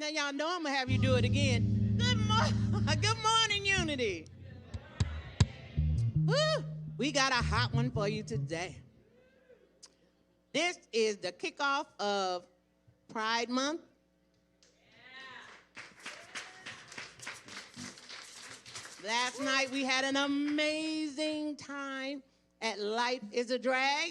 Now y'all know I'm gonna have you do it again. Good morning, Unity. Woo! We got a hot one for you today. This is the kickoff of Pride Month. Last night we had an amazing time at Life is a Drag.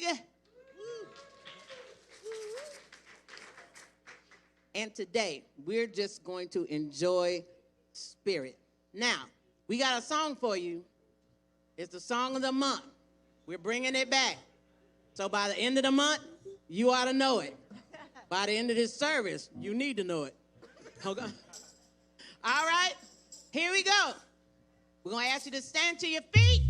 And today, we're just going to enjoy spirit. Now, we got a song for you. It's the song of the month. We're bringing it back. So by the end of the month, you ought to know it. By the end of this service, you need to know it. Okay. All right, here we go. We're going to ask you to stand to your feet.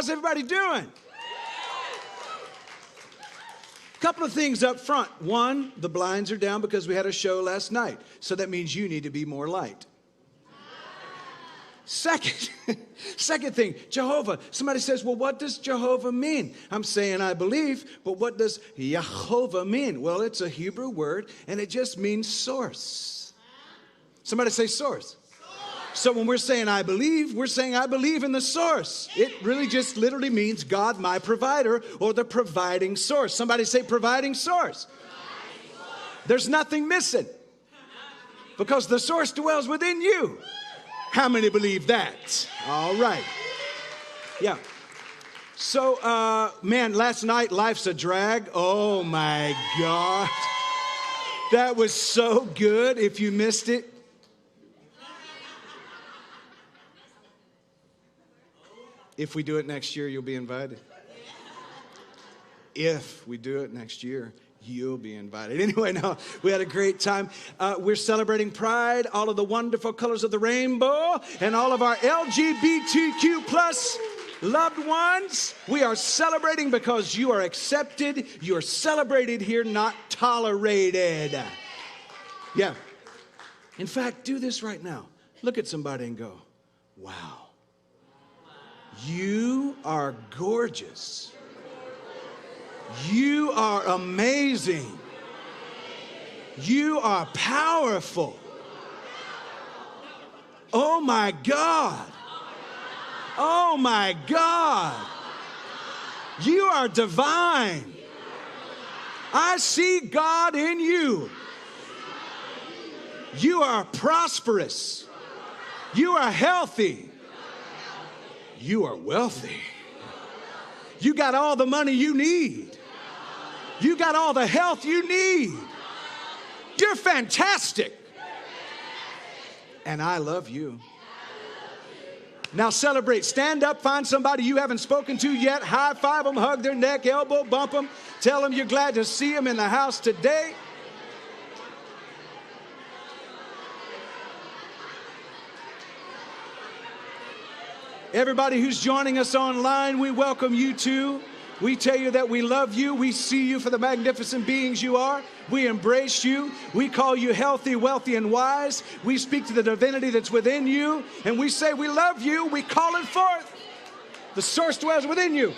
How's everybody doing? Couple of things up front. One, the blinds are down because we had a show last night. So that means you need to be more light. Second thing, Jehovah. Somebody says, well, what does Jehovah mean? I'm saying I believe, but what does Yehovah mean? Well, it's a Hebrew word, and it just means source. Somebody say source. So when we're saying I believe, we're saying I believe in the source. It really just literally means God, my provider, or the providing source. Somebody say providing source. There's nothing missing because the source dwells within you. How many believe that? All right. Yeah. So, man, last night, Life's a Drag. Oh, my God. That was so good. If you missed it. If we do it next year, you'll be invited. If we do it next year, you'll be invited. Anyway, no, we had a great time. We're celebrating Pride, all of the wonderful colors of the rainbow, and all of our LGBTQ plus loved ones. We are celebrating because you are accepted. You are celebrated here, not tolerated. Yeah. In fact, do this right now. Look at somebody and go, wow. You are gorgeous. You are amazing. You are powerful. Oh my God. Oh my God. You are divine. I see God in you. You are prosperous. You are healthy. You are wealthy. You got all the money you need. You got all the health you need. You're fantastic. And I love you. Now celebrate. Stand up. Find somebody you haven't spoken to yet. High five them. Hug their neck. Elbow bump them. Tell them you're glad to see them in the house today. Everybody who's joining us online, we welcome you too. We tell you that we love you. We see you for the magnificent beings you are. We embrace you. We call you healthy, wealthy, and wise. We speak to the divinity that's within you. And we say we love you. We call it forth. The source dwells within you.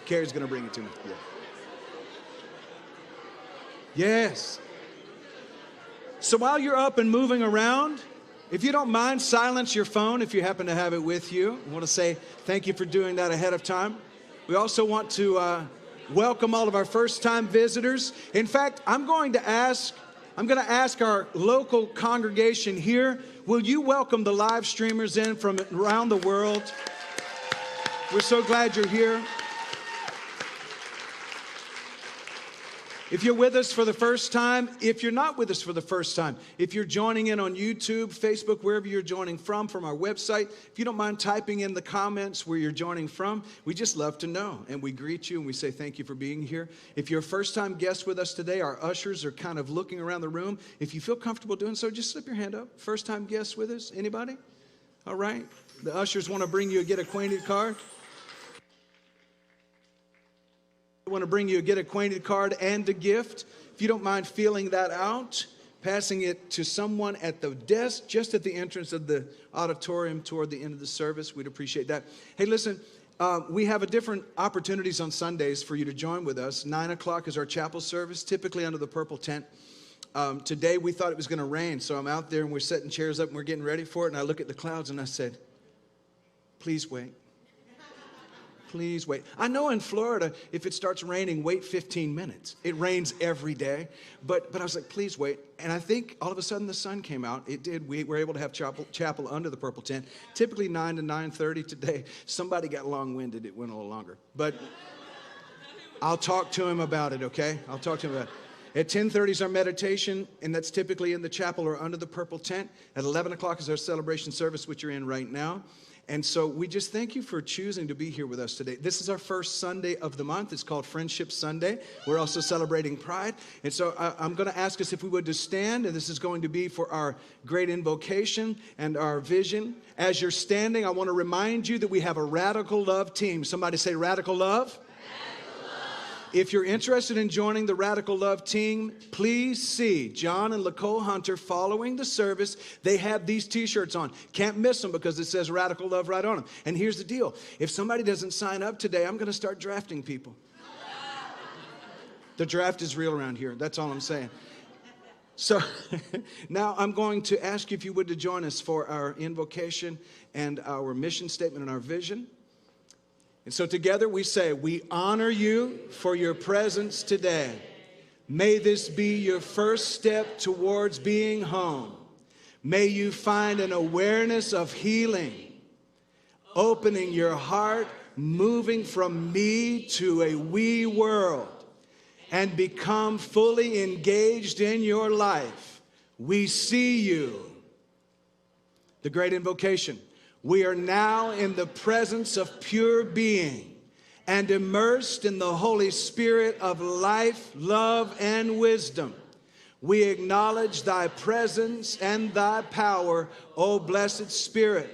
Carrie's going to bring it to me. Yeah. Yes. So while you're up and moving around, if you don't mind, silence your phone if you happen to have it with you. I want to say thank you for doing that ahead of time. We also want to welcome all of our first-time visitors. In fact, I'm going to ask our local congregation here, will you welcome the live streamers in from around the world? We're so glad you're here. If you're with us for the first time, if you're not with us for the first time, if you're joining in on YouTube, Facebook, wherever you're joining from our website, if you don't mind typing in the comments where you're joining from, we just love to know. And we greet you and we say thank you for being here. If you're a first-time guest with us today, our ushers are kind of looking around the room. If you feel comfortable doing so, just slip your hand up. First-time guests with us? Anybody? All right. The ushers want to bring you a get acquainted card. I want to bring you a get acquainted card and a gift. If you don't mind filling that out, passing it to someone at the desk just at the entrance of the auditorium toward the end of the service, we'd appreciate that. Hey, listen, we have different opportunities on Sundays for you to join with us. 9 o'clock is our chapel service, typically under the purple tent. Today we thought it was going to rain, so I'm out there and we're setting chairs up and we're getting ready for it. And I look at the clouds and I said, please wait. Please wait. I know in Florida, if it starts raining, wait 15 minutes. It rains every day. But I was like, please wait. And I think all of a sudden the sun came out. It did. We were able to have chapel under the purple tent. Typically 9 to 9:30 today. Somebody got long-winded. It went a little longer. But I'll talk to him about it, okay? I'll talk to him about it. At 10:30 is our meditation, and that's typically in the chapel or under the purple tent. At 11 o'clock is our celebration service, which you're in right now. And so we just thank you for choosing to be here with us today. This is our first Sunday of the month. It's called Friendship Sunday. We're also celebrating Pride. And so I'm going to ask us if we would to stand, and this is going to be for our great invocation and our vision. As you're standing, I want to remind you that we have a Radical Love team. Somebody say Radical Love. If you're interested in joining the Radical Love team, please see John and Nicole Hunter following the service. They have these t-shirts on. Can't miss them because it says Radical Love right on them. And here's the deal. If somebody doesn't sign up today, I'm going to start drafting people. The draft is real around here. That's all I'm saying. So now I'm going to ask you if you would to join us for our invocation and our mission statement and our vision. And so together we say, we honor you for your presence today. May this be your first step towards being home. May you find an awareness of healing, opening your heart, moving from me to a we world, and become fully engaged in your life. We see you. The great invocation. We are now in the presence of pure being and immersed in the Holy Spirit of life, love, and wisdom. We acknowledge thy presence and thy power, O blessed Spirit.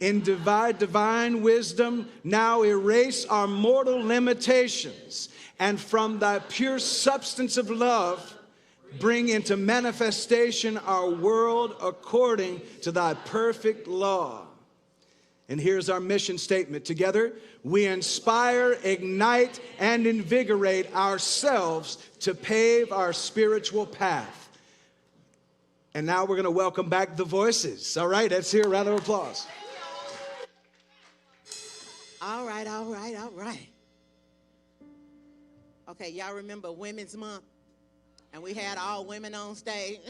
In divine wisdom, now erase our mortal limitations, and from thy pure substance of love, bring into manifestation our world according to thy perfect law. And here's our mission statement. Together, we inspire, ignite, and invigorate ourselves to pave our spiritual path. And now we're going to welcome back the voices. All right, let's hear a round of applause. All right. Okay, y'all remember Women's Month? And we had all women on stage.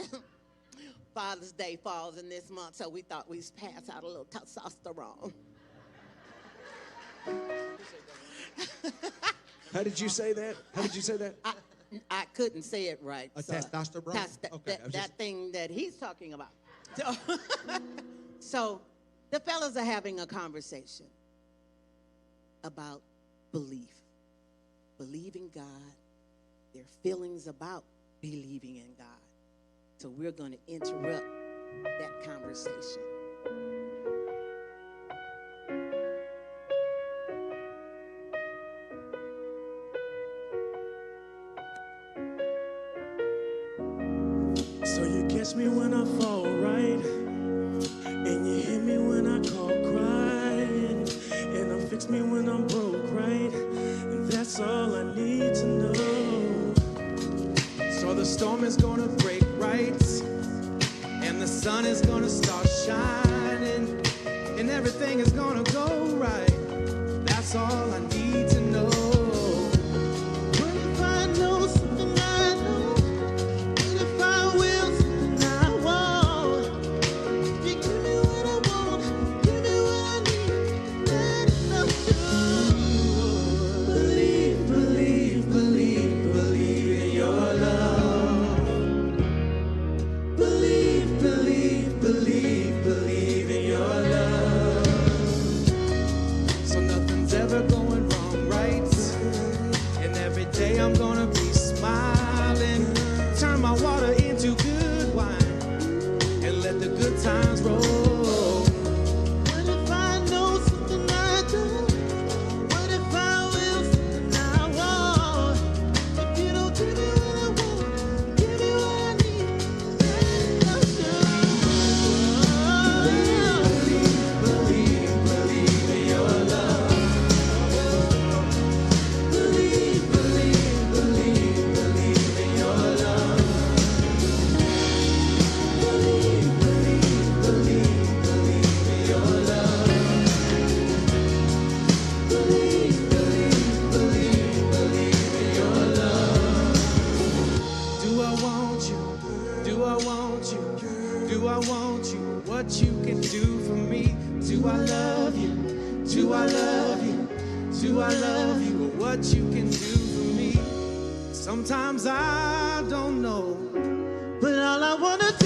Father's Day falls in this month, so we thought we'd pass out a little testosterone. How did you say that? I couldn't say it right. Testosterone? That thing that he's talking about. So the fellas are having a conversation about belief. Believing God, their feelings about believing in God. So we're going to interrupt that conversation. So you catch me when I fall, right? And you hear me when I call crying. And you fix me when I'm broke, right? And that's all I need to know. So the storm is gonna break, right? And the sun is gonna start shining, and everything is gonna go right. That's all I need to know. What if I know something I know? What if I will something I want? If you give me what I want, give me what I need, then I'm sure. Believe, believe, believe, believe in your love. Believe, believe, believe, believe in your love. So nothing's ever going wrong, right? And every day I'm gonna be smiling. Turn my water into good wine and let the good times roll. What if I know something I don't? What if I will something I want? If you don't give me what I want, give me what I need, then I'm sure. Believe, believe in your love. Believe, believe, believe, believe in your love. Believe, believe, believe, believe in your love. Believe, believe, believe, believe in your love. Do I want you? Do I want you? Do I want you? What you can do for me? Do I love you? Do I love you? Do I love you? What you can do for me? Sometimes I don't know, but all I wanna do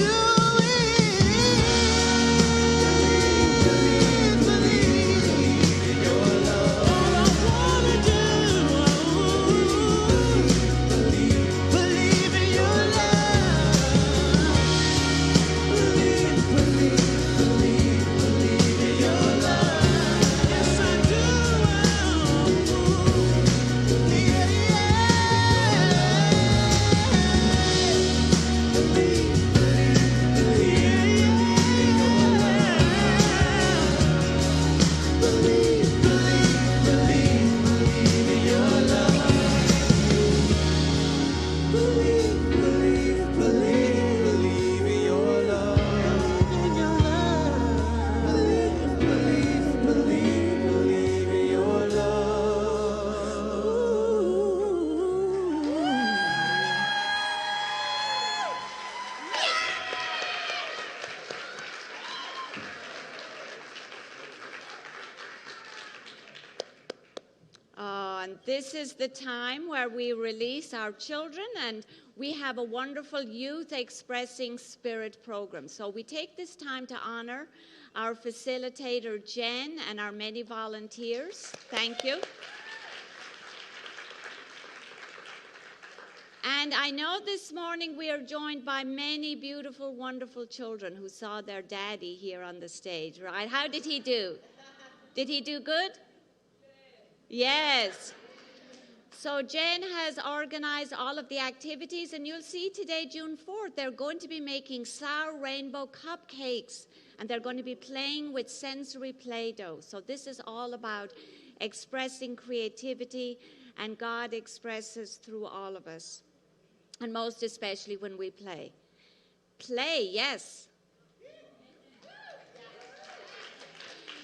is believe, believe, This is the time where we release our children, and we have a wonderful Youth Expressing Spirit program. So we take this time to honor our facilitator, Jen, and our many volunteers. Thank you. And I know this morning we are joined by many beautiful, wonderful children who saw their daddy here on the stage, right? How did he do? Did he do good? Yes. So Jen has organized all of the activities, and you'll see today, June 4th, they're going to be making sour rainbow cupcakes, and they're going to be playing with sensory Play-Doh. So this is all about expressing creativity, and God expresses through all of us, and most especially when we play. Play, yes.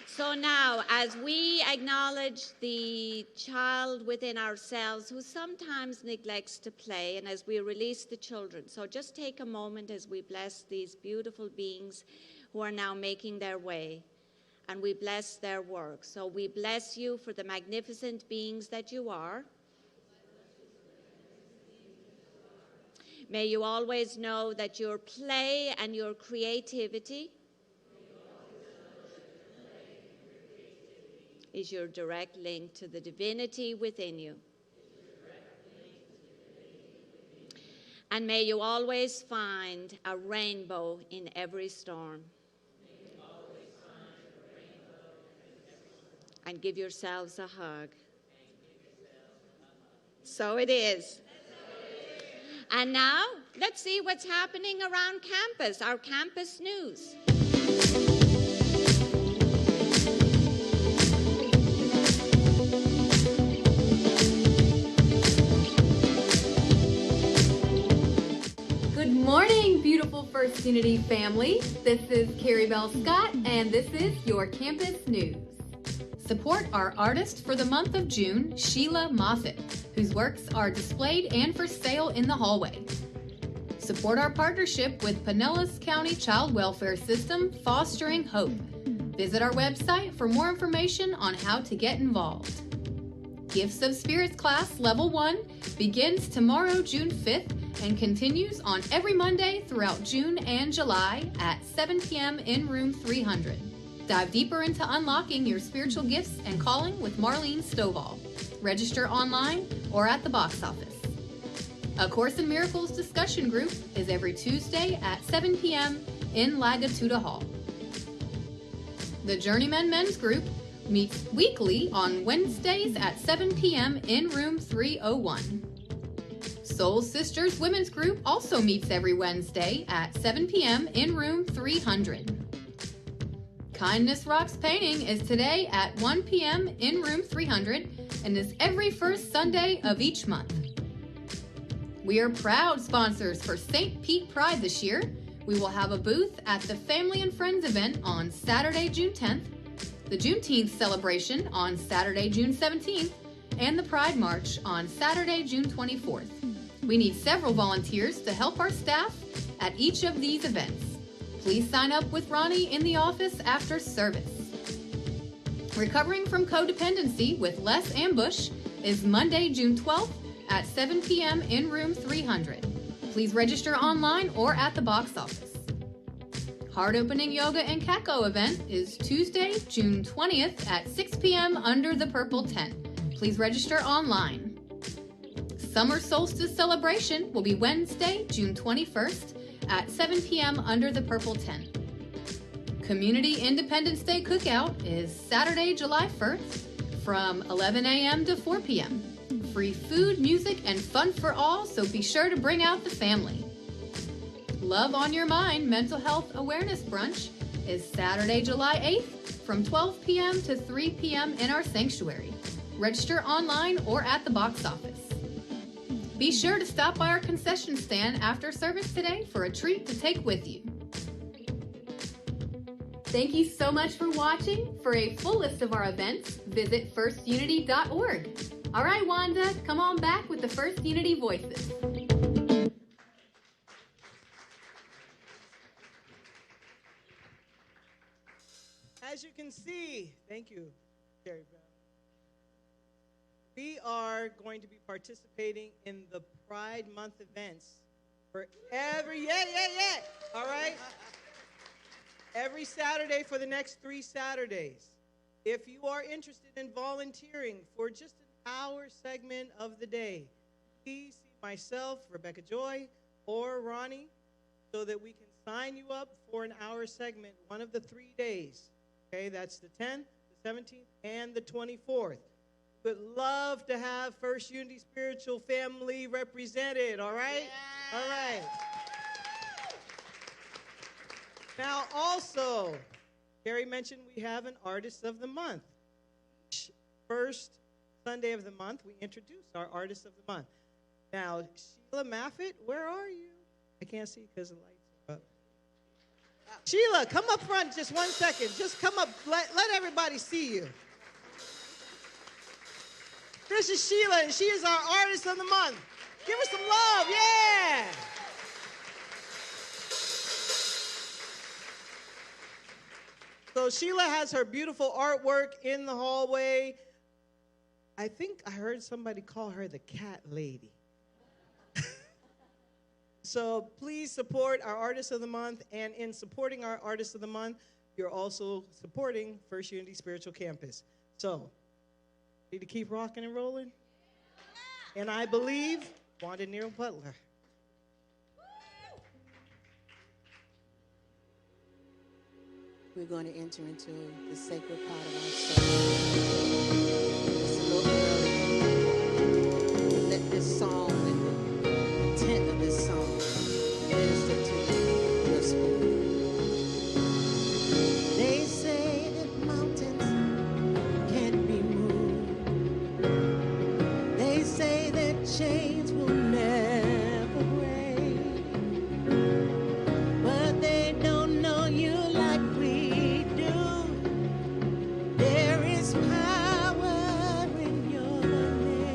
So now, as we acknowledge the child within ourselves who sometimes neglects to play, and as we release the children, so just take a moment as we bless these beautiful beings who are now making their way, and we bless their work. So we bless you for the magnificent beings that you are. May you always know that your play and your creativity is your direct link to the divinity within you. And may you always find a rainbow in every storm. And give yourselves a hug. So it is. And now, let's see what's happening around campus, our campus news. Good morning, beautiful First Unity family. This is Carrie Bell Scott, and this is your campus news. Support our artist for the month of June, Sheila Moffitt, whose works are displayed and for sale in the hallway. Support our partnership with Pinellas County Child Welfare System, Fostering Hope. Visit our website for more information on how to get involved. Gifts of Spirits class Level 1 begins tomorrow, June 5th, and continues on every Monday throughout June and July at 7 p.m. in room 300. Dive deeper into unlocking your spiritual gifts and calling with Marlene Stovall. Register online or at the box office. A Course in Miracles discussion group is every Tuesday at 7 p.m. in Lagatuda Hall. The Journeyman Men's Group meets weekly on Wednesdays at 7 p.m. in room 301. Soul Sisters Women's Group also meets every Wednesday at 7 p.m. in room 300. Kindness Rocks Painting is today at 1 p.m. in room 300 and is every first Sunday of each month. We are proud sponsors for St. Pete Pride this year. We will have a booth at the Family and Friends event on Saturday, June 10th, the Juneteenth celebration on Saturday, June 17th, and the Pride March on Saturday, June 24th. We need several volunteers to help our staff at each of these events. Please sign up with Ronnie in the office after service. Recovering from Codependency with Les Ambush is Monday, June 12th at 7 p.m. in room 300. Please register online or at the box office. Heart Opening Yoga and Kako event is Tuesday, June 20th at 6 p.m. under the purple tent. Please register online. Summer Solstice Celebration will be Wednesday, June 21st at 7 p.m. under the purple tent. Community Independence Day Cookout is Saturday, July 1st from 11 a.m. to 4 p.m. Free food, music, and fun for all, so be sure to bring out the family. Love on Your Mind Mental Health Awareness Brunch is Saturday, July 8th from 12 p.m. to 3 p.m. in our sanctuary. Register online or at the box office. Be sure to stop by our concession stand after service today for a treat to take with you. Thank you so much for watching. For a full list of our events, visit firstunity.org. All right, Wanda, come on back with the First Unity Voices. As you can see, thank you, Carrie Brown. we are going to be participating in the Pride Month events for every, all right? Every Saturday for the next 3 Saturdays. If you are interested in volunteering for just an hour segment of the day, please see myself, Rebecca Joy, or Ronnie, so that we can sign you up for an hour segment one of the 3 days. Okay, that's the 10th, the 17th, and the 24th. Would love to have First Unity Spiritual Family represented, all right? Yeah. All right. Now, also, Carrie mentioned we have an Artist of the Month. First Sunday of the month, we introduce our Artist of the Month. Now, Sheila Maffitt, where are you? I can't see because the lights are up. Sheila, come up front just 1 second. Just come up. Let everybody see you. This is Sheila, and she is our Artist of the Month. Give her some love. Yeah. So Sheila has her beautiful artwork in the hallway. I think I heard somebody call her the cat lady. So please support our Artist of the Month, and in supporting our Artist of the Month, you're also supporting First Unity Spiritual Campus. So, need to keep rocking and rolling? And I believe Wanda Neal Butler. We're going to enter into the sacred part of our service. It's a little early. Let this song and the intent of this song minister to your spirit. They say that mountains can't be moved. They say that chains will never break. But they don't know you like we do. There is power in your name.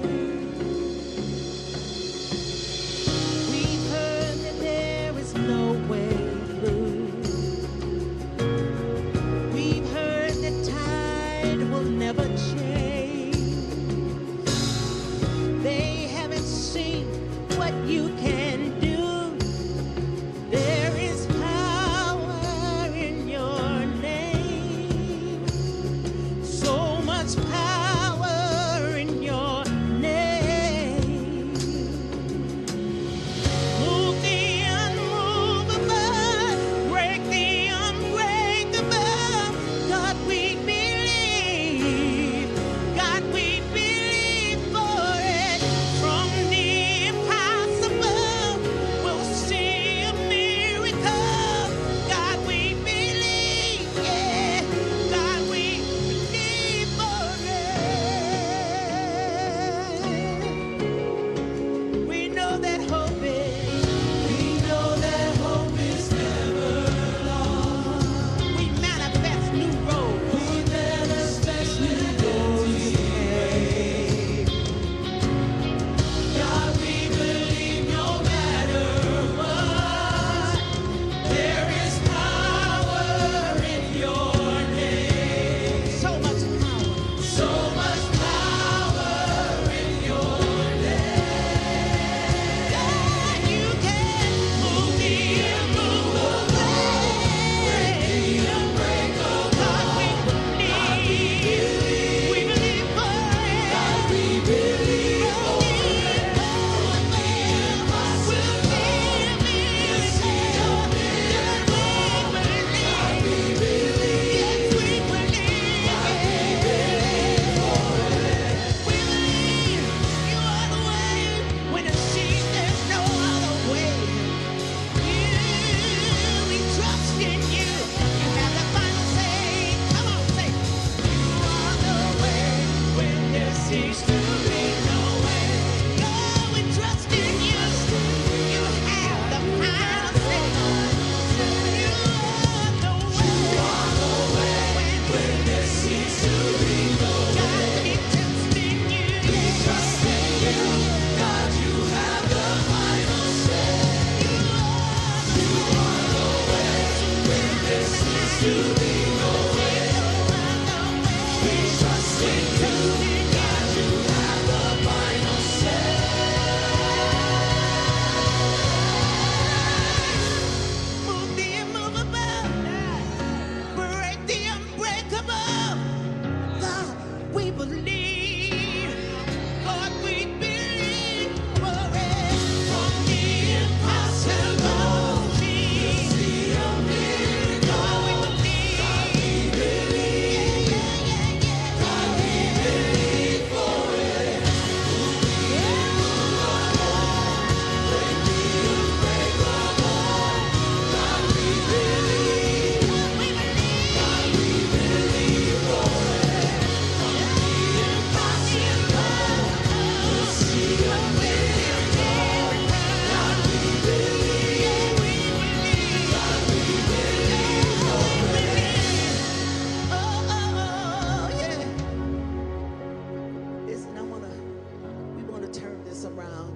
this around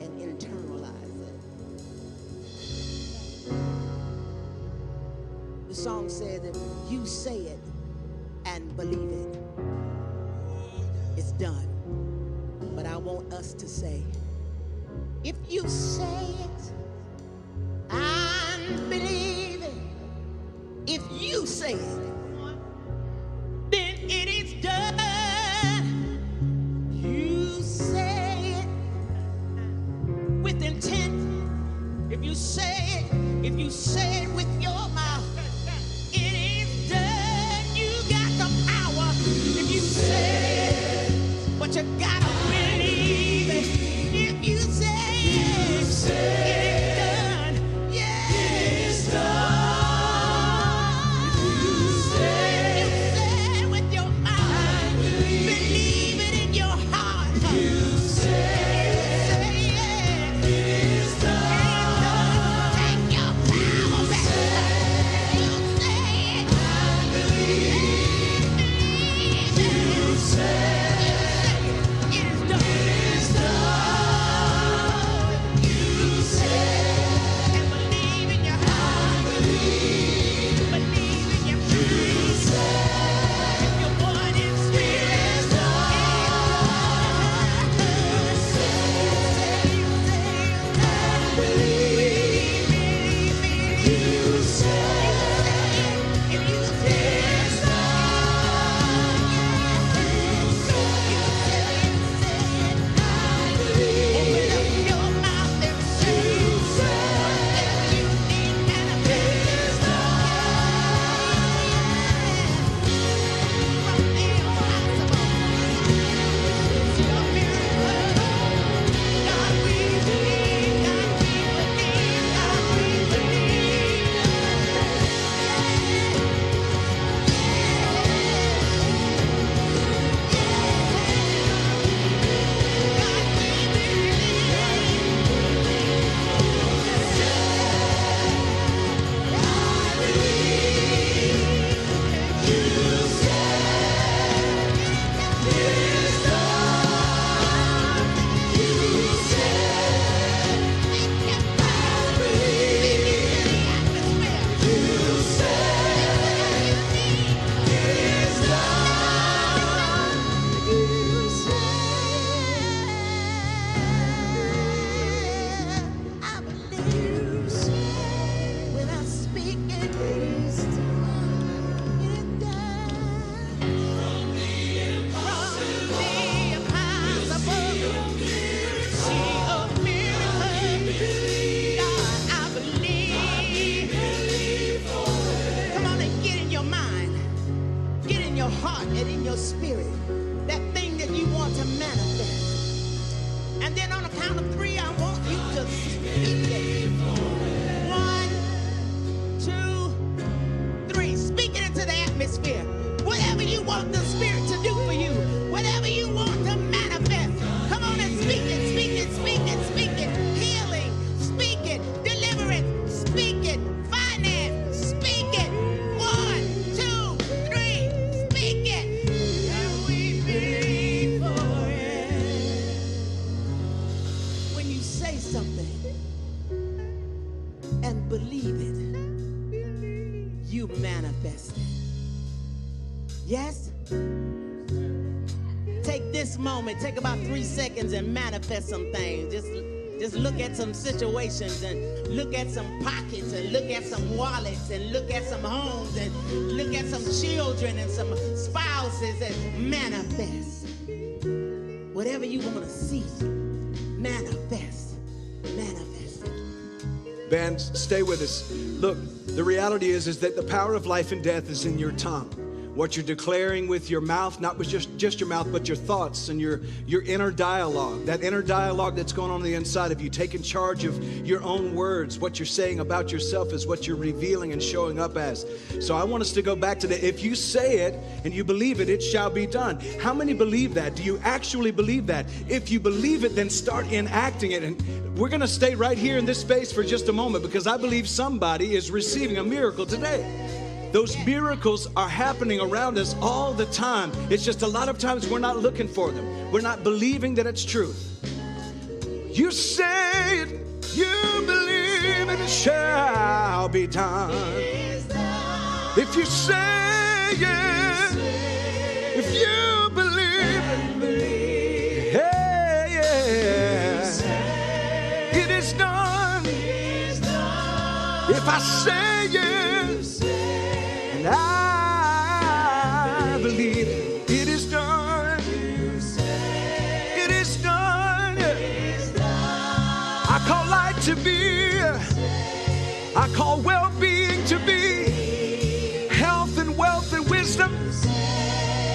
and internalize it. The song said that you say it and believe it. It's done. But I want us to say, if you say it and believe it, if you say it, then it is done. You say it with intent. If you say it with your mouth, it is done. You got the power. If you say it, but you gotta believe it. If you say it, it is done. Yeah, it is done. You say it with your mouth. Believe it in your heart. You say it. It is done. Take your power back. You say it. Believe it. You say it. Yes? Take this moment, take about 3 seconds and manifest some things. Just look at some situations and look at some pockets and look at some wallets and look at some homes and look at some children and some spouses and manifest. Whatever you want to see, manifest. Manifest it. Band, stay with us. Look, the reality is that the power of life and death is in your tongue. What you're declaring with your mouth, not with just your mouth, but your thoughts and your inner dialogue, that inner dialogue that's going on the inside of you, taking charge of your own words. What you're saying about yourself is what you're revealing and showing up as. So I want us to go back to that. If you say it and you believe it, it shall be done. How many believe that? Do you actually believe that? If you believe it, then start enacting it. And we're going to stay right here in this space for just a moment, because I believe somebody is receiving a miracle today. Those miracles are happening around us all the time. It's just a lot of times we're not looking for them. We're not believing that it's truth. You say it, you believe it shall be done. If you say it, if you believe it, hey, yeah, it is done. If I say it, and I believe it is done. It is done. I call life to be. I call well-being to be. Health and wealth and wisdom.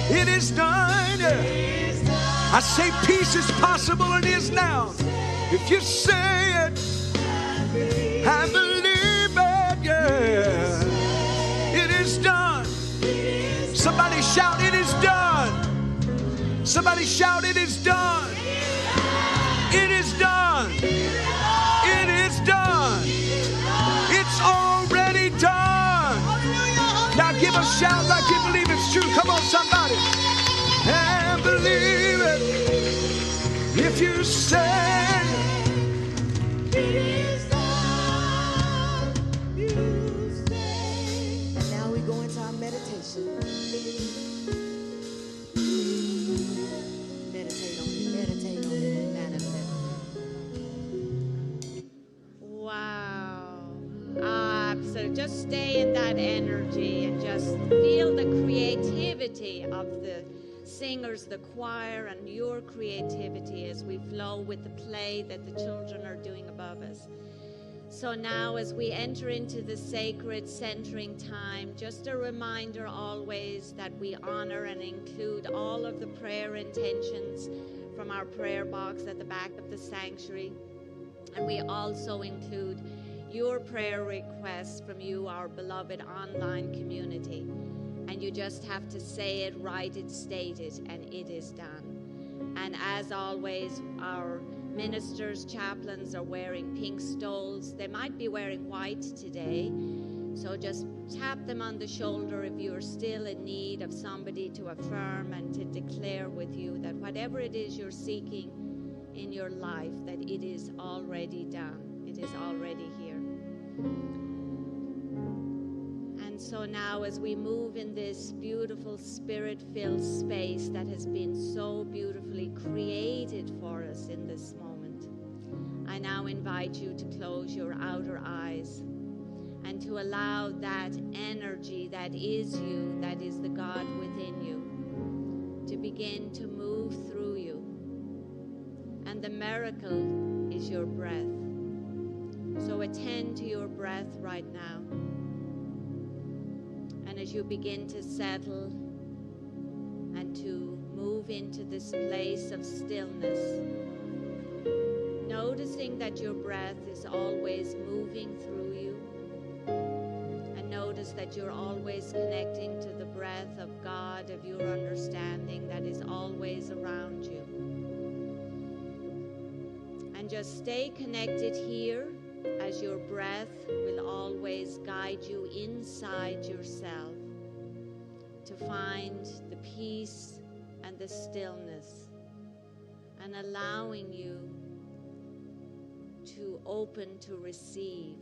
It is done. I say peace is possible and is now. If you say it, I believe it, yeah. It is done. Somebody shout, it is done. Somebody shout, it is done. It is done. It is done. It's already done. Now give a shout like you believe it's true. Come on, somebody. And believe it. If you say it is done, you say. And now we go into our meditation. Meditate on it, meditate on it, and manifest. Wow. Absolutely. Just stay in that energy and just feel the creativity of the singers, the choir, and your creativity as we flow with the play that the children are doing above us. So now as we enter into the sacred centering time, just a reminder always that we honor and include all of the prayer intentions from our prayer box at the back of the sanctuary. And we also include your prayer requests from you, our beloved online community. And you just have to say it, write it, state it, and it is done. And as always, our ministers, chaplains are wearing pink stoles. They might be wearing white today. So just tap them on the shoulder if you're still in need of somebody to affirm and to declare with you that whatever it is you're seeking in your life, that it is already done. It is already here. And so now as we move in this beautiful spirit-filled space that has been so beautifully created for us in this moment, I now invite you to close your outer eyes and to allow that energy that is you, that is the God within you, to begin to move through you. And the miracle is your breath. So attend to your breath right now. And as you begin to settle and to move into this place of stillness, noticing that your breath is always moving through you, and notice that you're always connecting to the breath of God, of your understanding that is always around you. And just stay connected here as your breath will always guide you inside yourself to find the peace and the stillness, and allowing you to open to receive.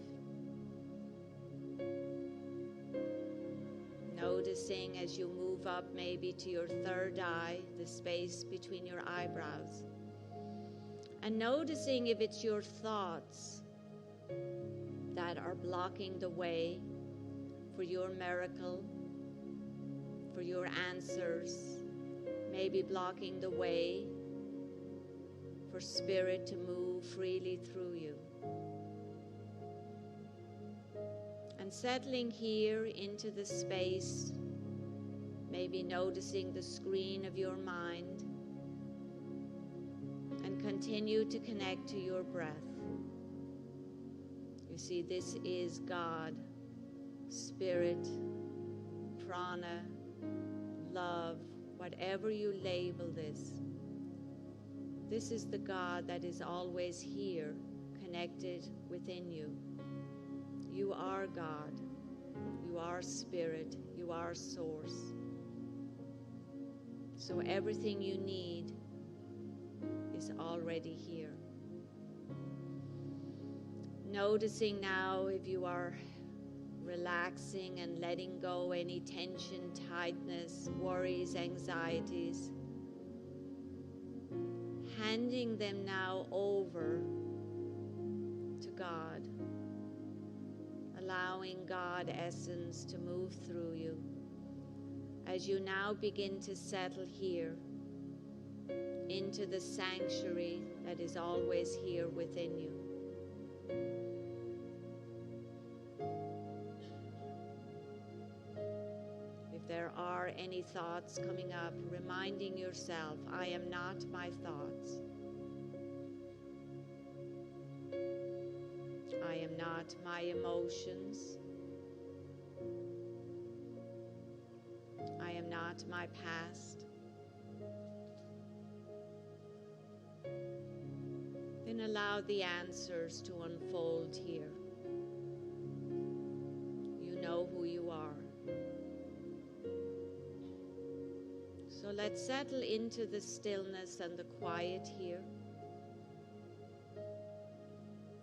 Noticing as you move up maybe to your third eye, the space between your eyebrows, and noticing if it's your thoughts that are blocking the way for your miracle, for your answers, maybe blocking the way for spirit to move freely through you. And settling here into the space, maybe noticing the screen of your mind, and continue to connect to your breath. You see, this is God, spirit, prana, love, whatever you label this. This is the God that is always here, connected within you. You are God. You are spirit. You are source. So everything you need is already here. Noticing now if you are relaxing and letting go any tension, tightness, worries, anxieties. Handing them now over to God. Allowing God essence to move through you. As you now begin to settle here into the sanctuary that is always here within you. If there are any thoughts coming up, reminding yourself, I am not my thoughts. I am not my emotions. I am not my past. Then allow the answers to unfold here. You know who you are. So let's settle into the stillness and the quiet here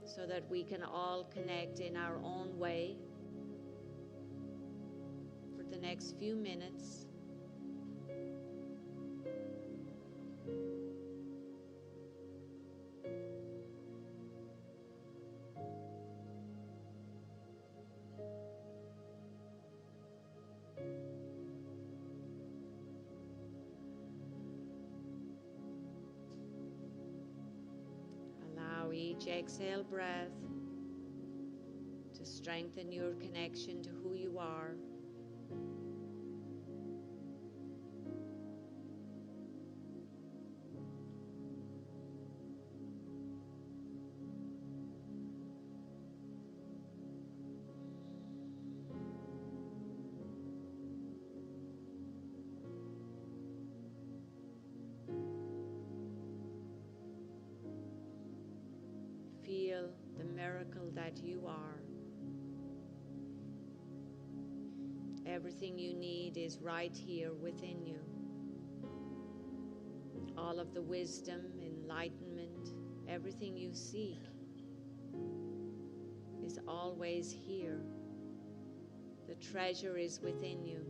so that we can all connect in our own way for the next few minutes. Each exhale breath to strengthen your connection to who you are. Feel the miracle that you are. Everything you need is right here within you. All of the wisdom, enlightenment, everything you seek is always here. The treasure is within you.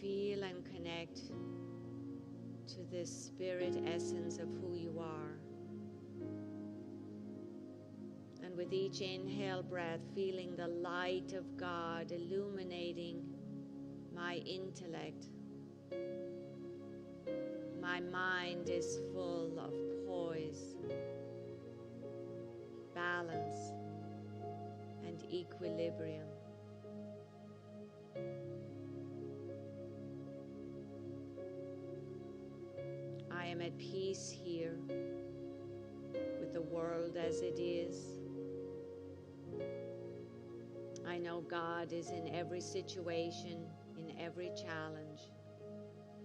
Feel and connect to this spirit essence of who you are. And with each inhale breath, feeling the light of God illuminating my intellect. My mind is full of poise, balance, and equilibrium. I am at peace here with the world as it is. I know God is in every situation, in every challenge.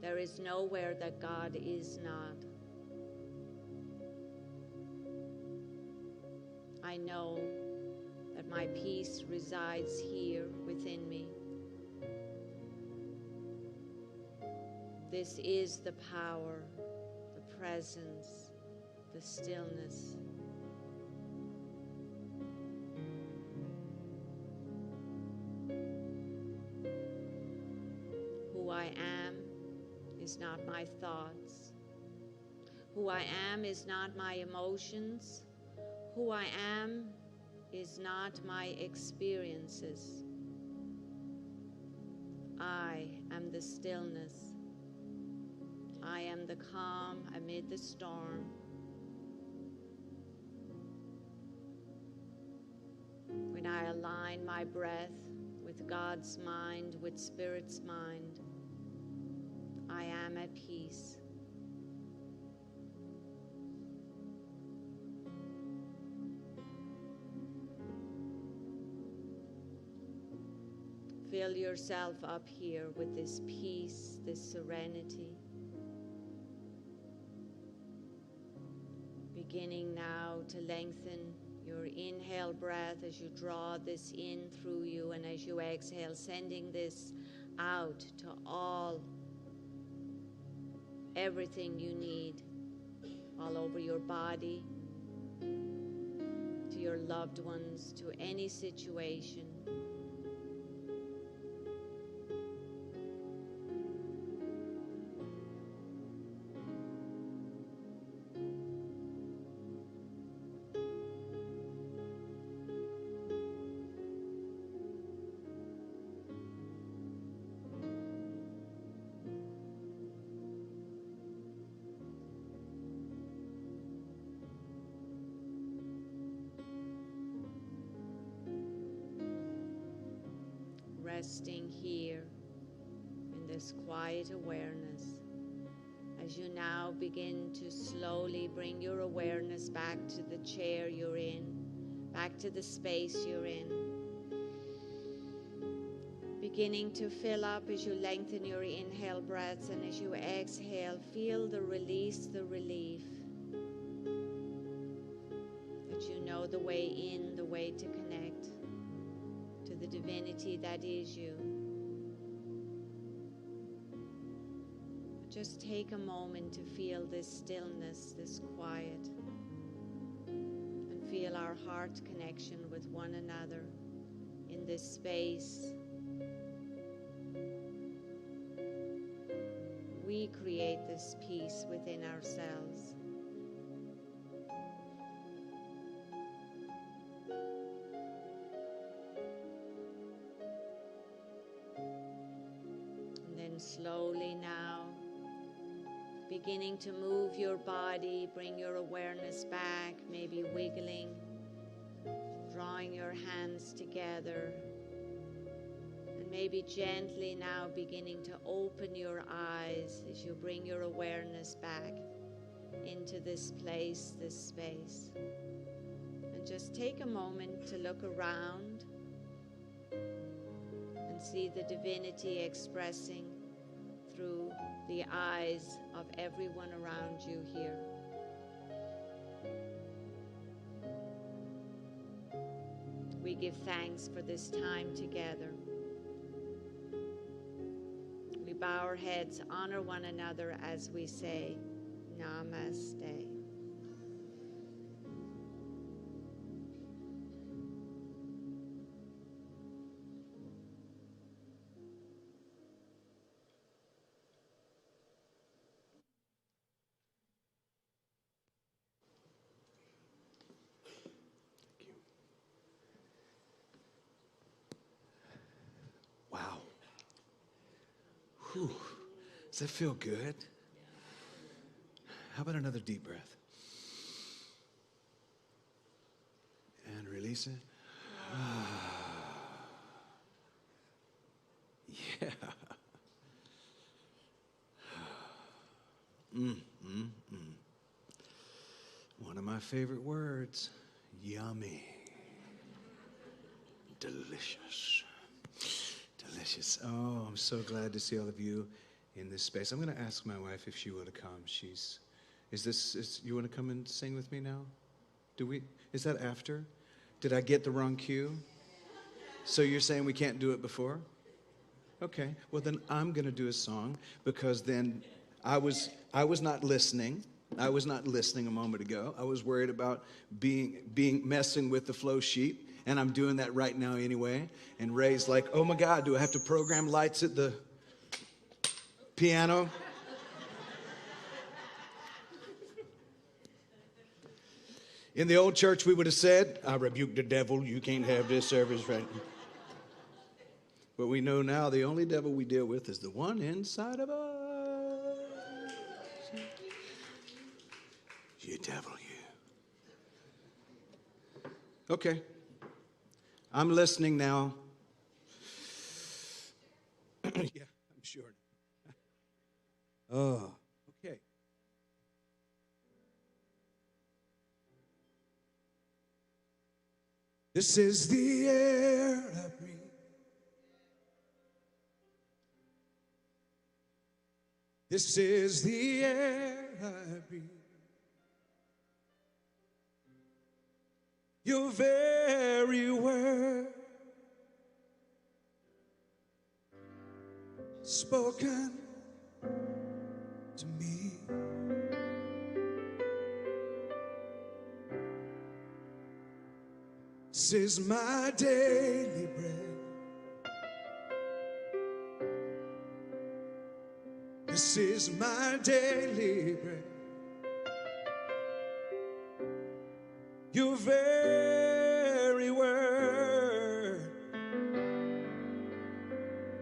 There is nowhere that God is not. I know that my peace resides here within me. This is the power, the presence, the stillness. Who I am is not my thoughts. Who I am is not my emotions. Who I am is not my experiences. I am the stillness. I am the calm amid the storm. When I align my breath with God's mind, with Spirit's mind, I am at peace. fill yourself up here with this peace, this serenity. Beginning now to lengthen your inhale breath as you draw this in through you, and as you exhale, sending this out to everything you need, all over your body, to your loved ones, to any situation. Resting here in this quiet awareness, as you now begin to slowly bring your awareness back to the chair you're in, back to the space you're in. Beginning to fill up as you lengthen your inhale breaths, and as you exhale, feel the release, the relief. That you know the way in, the way to connect to the divinity that is you. Just take a moment to feel this stillness, this quiet, and feel our heart connection with one another in this space. We create this peace within ourselves. And then slowly now, beginning to move your body, bring your awareness back, maybe wiggling, drawing your hands together. Maybe gently now beginning to open your eyes as you bring your awareness back into this place, this space. And just take a moment to look around and see the divinity expressing through the eyes of everyone around you here. We give thanks for this time together. Bow our heads, honor one another as we say, Namaste. Wow. Whew. Does that feel good? How about another deep breath? And release it. Yeah. One of my favorite words, yummy. Delicious. Delicious. Oh, I'm so glad to see all of you in this space. I'm going to ask my wife if she would have come. You want to come and sing with me now? Is that after? Did I get the wrong cue? So you're saying we can't do it before? Okay, well then I'm going to do a song, because then I was not listening. I was not listening a moment ago. I was worried about messing with the flow sheet, and I'm doing that right now anyway. And Ray's like, oh my God, do I have to program lights at the piano? In the old church, we would have said, I rebuke the devil, you can't have this service right now. But we know now the only devil we deal with is the one inside of us. You devil, you. Okay. I'm listening now. Yeah, I'm sure. Oh, okay. This is the air I breathe. This is the air I breathe. Your very word spoken to me. This is my daily bread. This is my daily bread. Your very word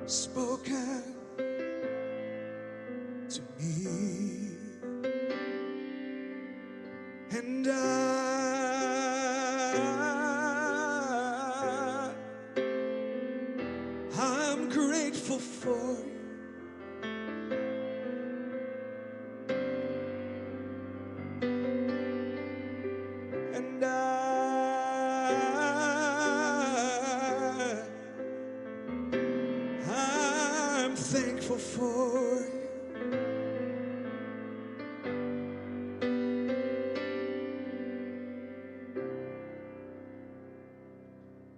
spoken to me. And I'm grateful for you. And I'm thankful for you.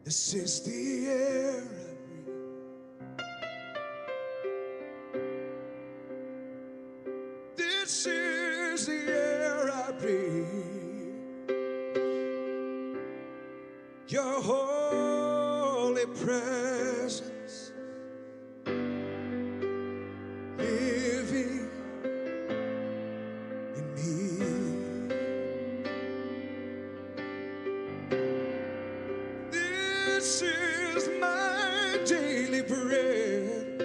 This is the air I breathe. This is the air I breathe. Your holy presence living in me. This is my daily bread.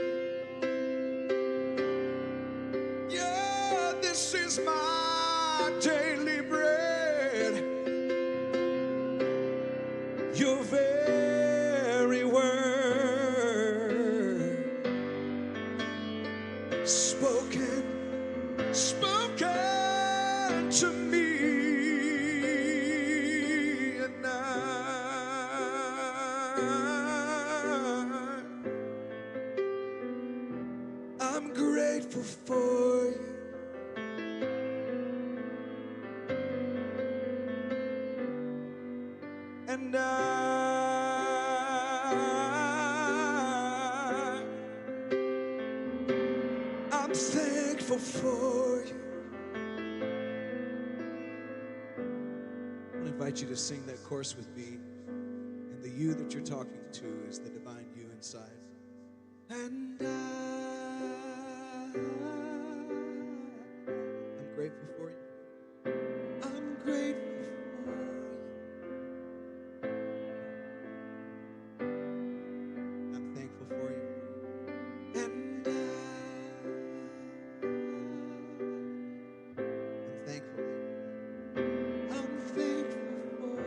Yeah, this is my daily bread. Your very word spoken to me. And I'm grateful for you. And I'm thankful for you. I want to invite you to sing that chorus with me. And the you that you're talking to is the divine you inside. And I'm grateful for you. I'm grateful for you. I'm thankful for you. And I'm thankful. I'm thankful for you.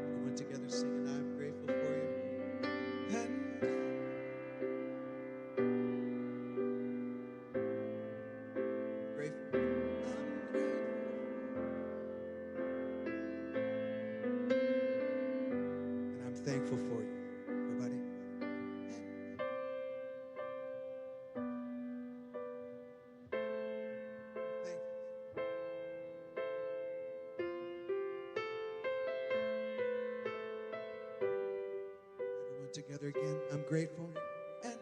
Everyone together singing, I'm grateful for you. And I'm grateful. I'm grateful. And I'm thankful for you. Everybody. Thankful. Everyone together again. I'm grateful. And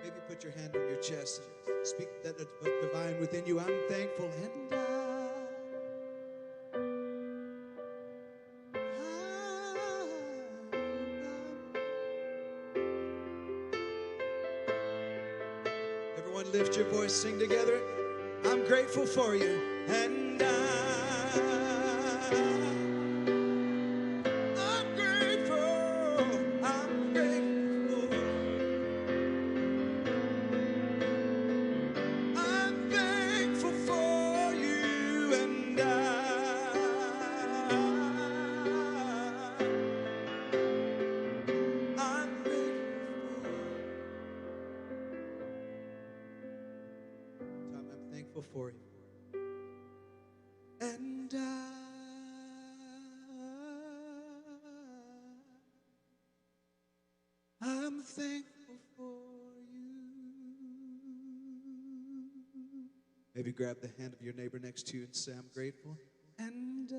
maybe put your hand on your chest and speak that divine within you. I'm thankful. And everyone lift your voice, sing together. I'm grateful for you. And I'm grateful. I'm grateful. I'm thankful for you. And I'm grateful. Tom, I'm thankful for you. Maybe grab the hand of your neighbor next to you and say, I'm grateful. And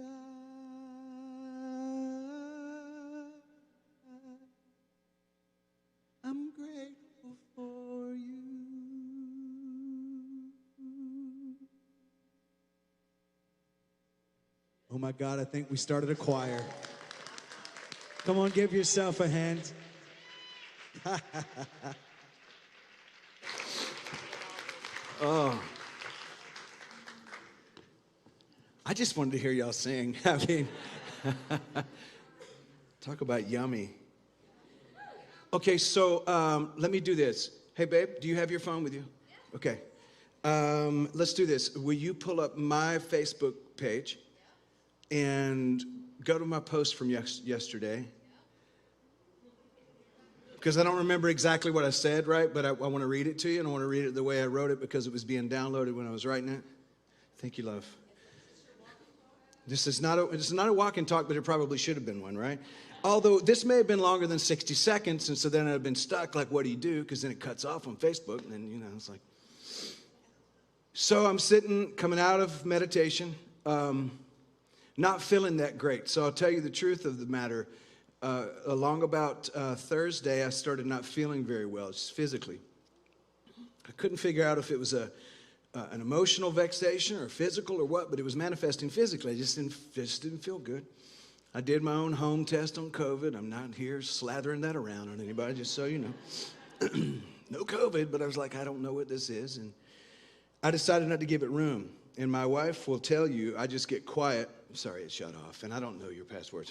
I'm grateful for you. Oh my God, I think we started a choir. Come on, give yourself a hand. Oh. I just wanted to hear y'all sing. I mean, talk about yummy. Okay, so let me do this. Hey, babe, do you have your phone with you? Okay. Let's do this. Will you pull up my Facebook page and go to my post from yesterday? Because I don't remember exactly what I said, right? But I want to read it to you, and I want to read it the way I wrote it because it was being downloaded when I was writing it. Thank you, love. This is not a walk and talk, but it probably should have been one, right? Although this may have been longer than 60 seconds, and so then I'd been stuck, like, what do you do? Because then it cuts off on Facebook, and then, it's like. So I'm sitting, coming out of meditation, not feeling that great. So I'll tell you the truth of the matter. Along about Thursday, I started not feeling very well, just physically. I couldn't figure out if it was an emotional vexation or physical or what, but it was manifesting physically. I just didn't feel good. I did my own home test on COVID. I'm not here slathering that around on anybody, just so you know. No COVID, but I was like, I don't know what this is. And I decided not to give it room. And my wife will tell you, I just get quiet. Sorry, it shut off. And I don't know your password.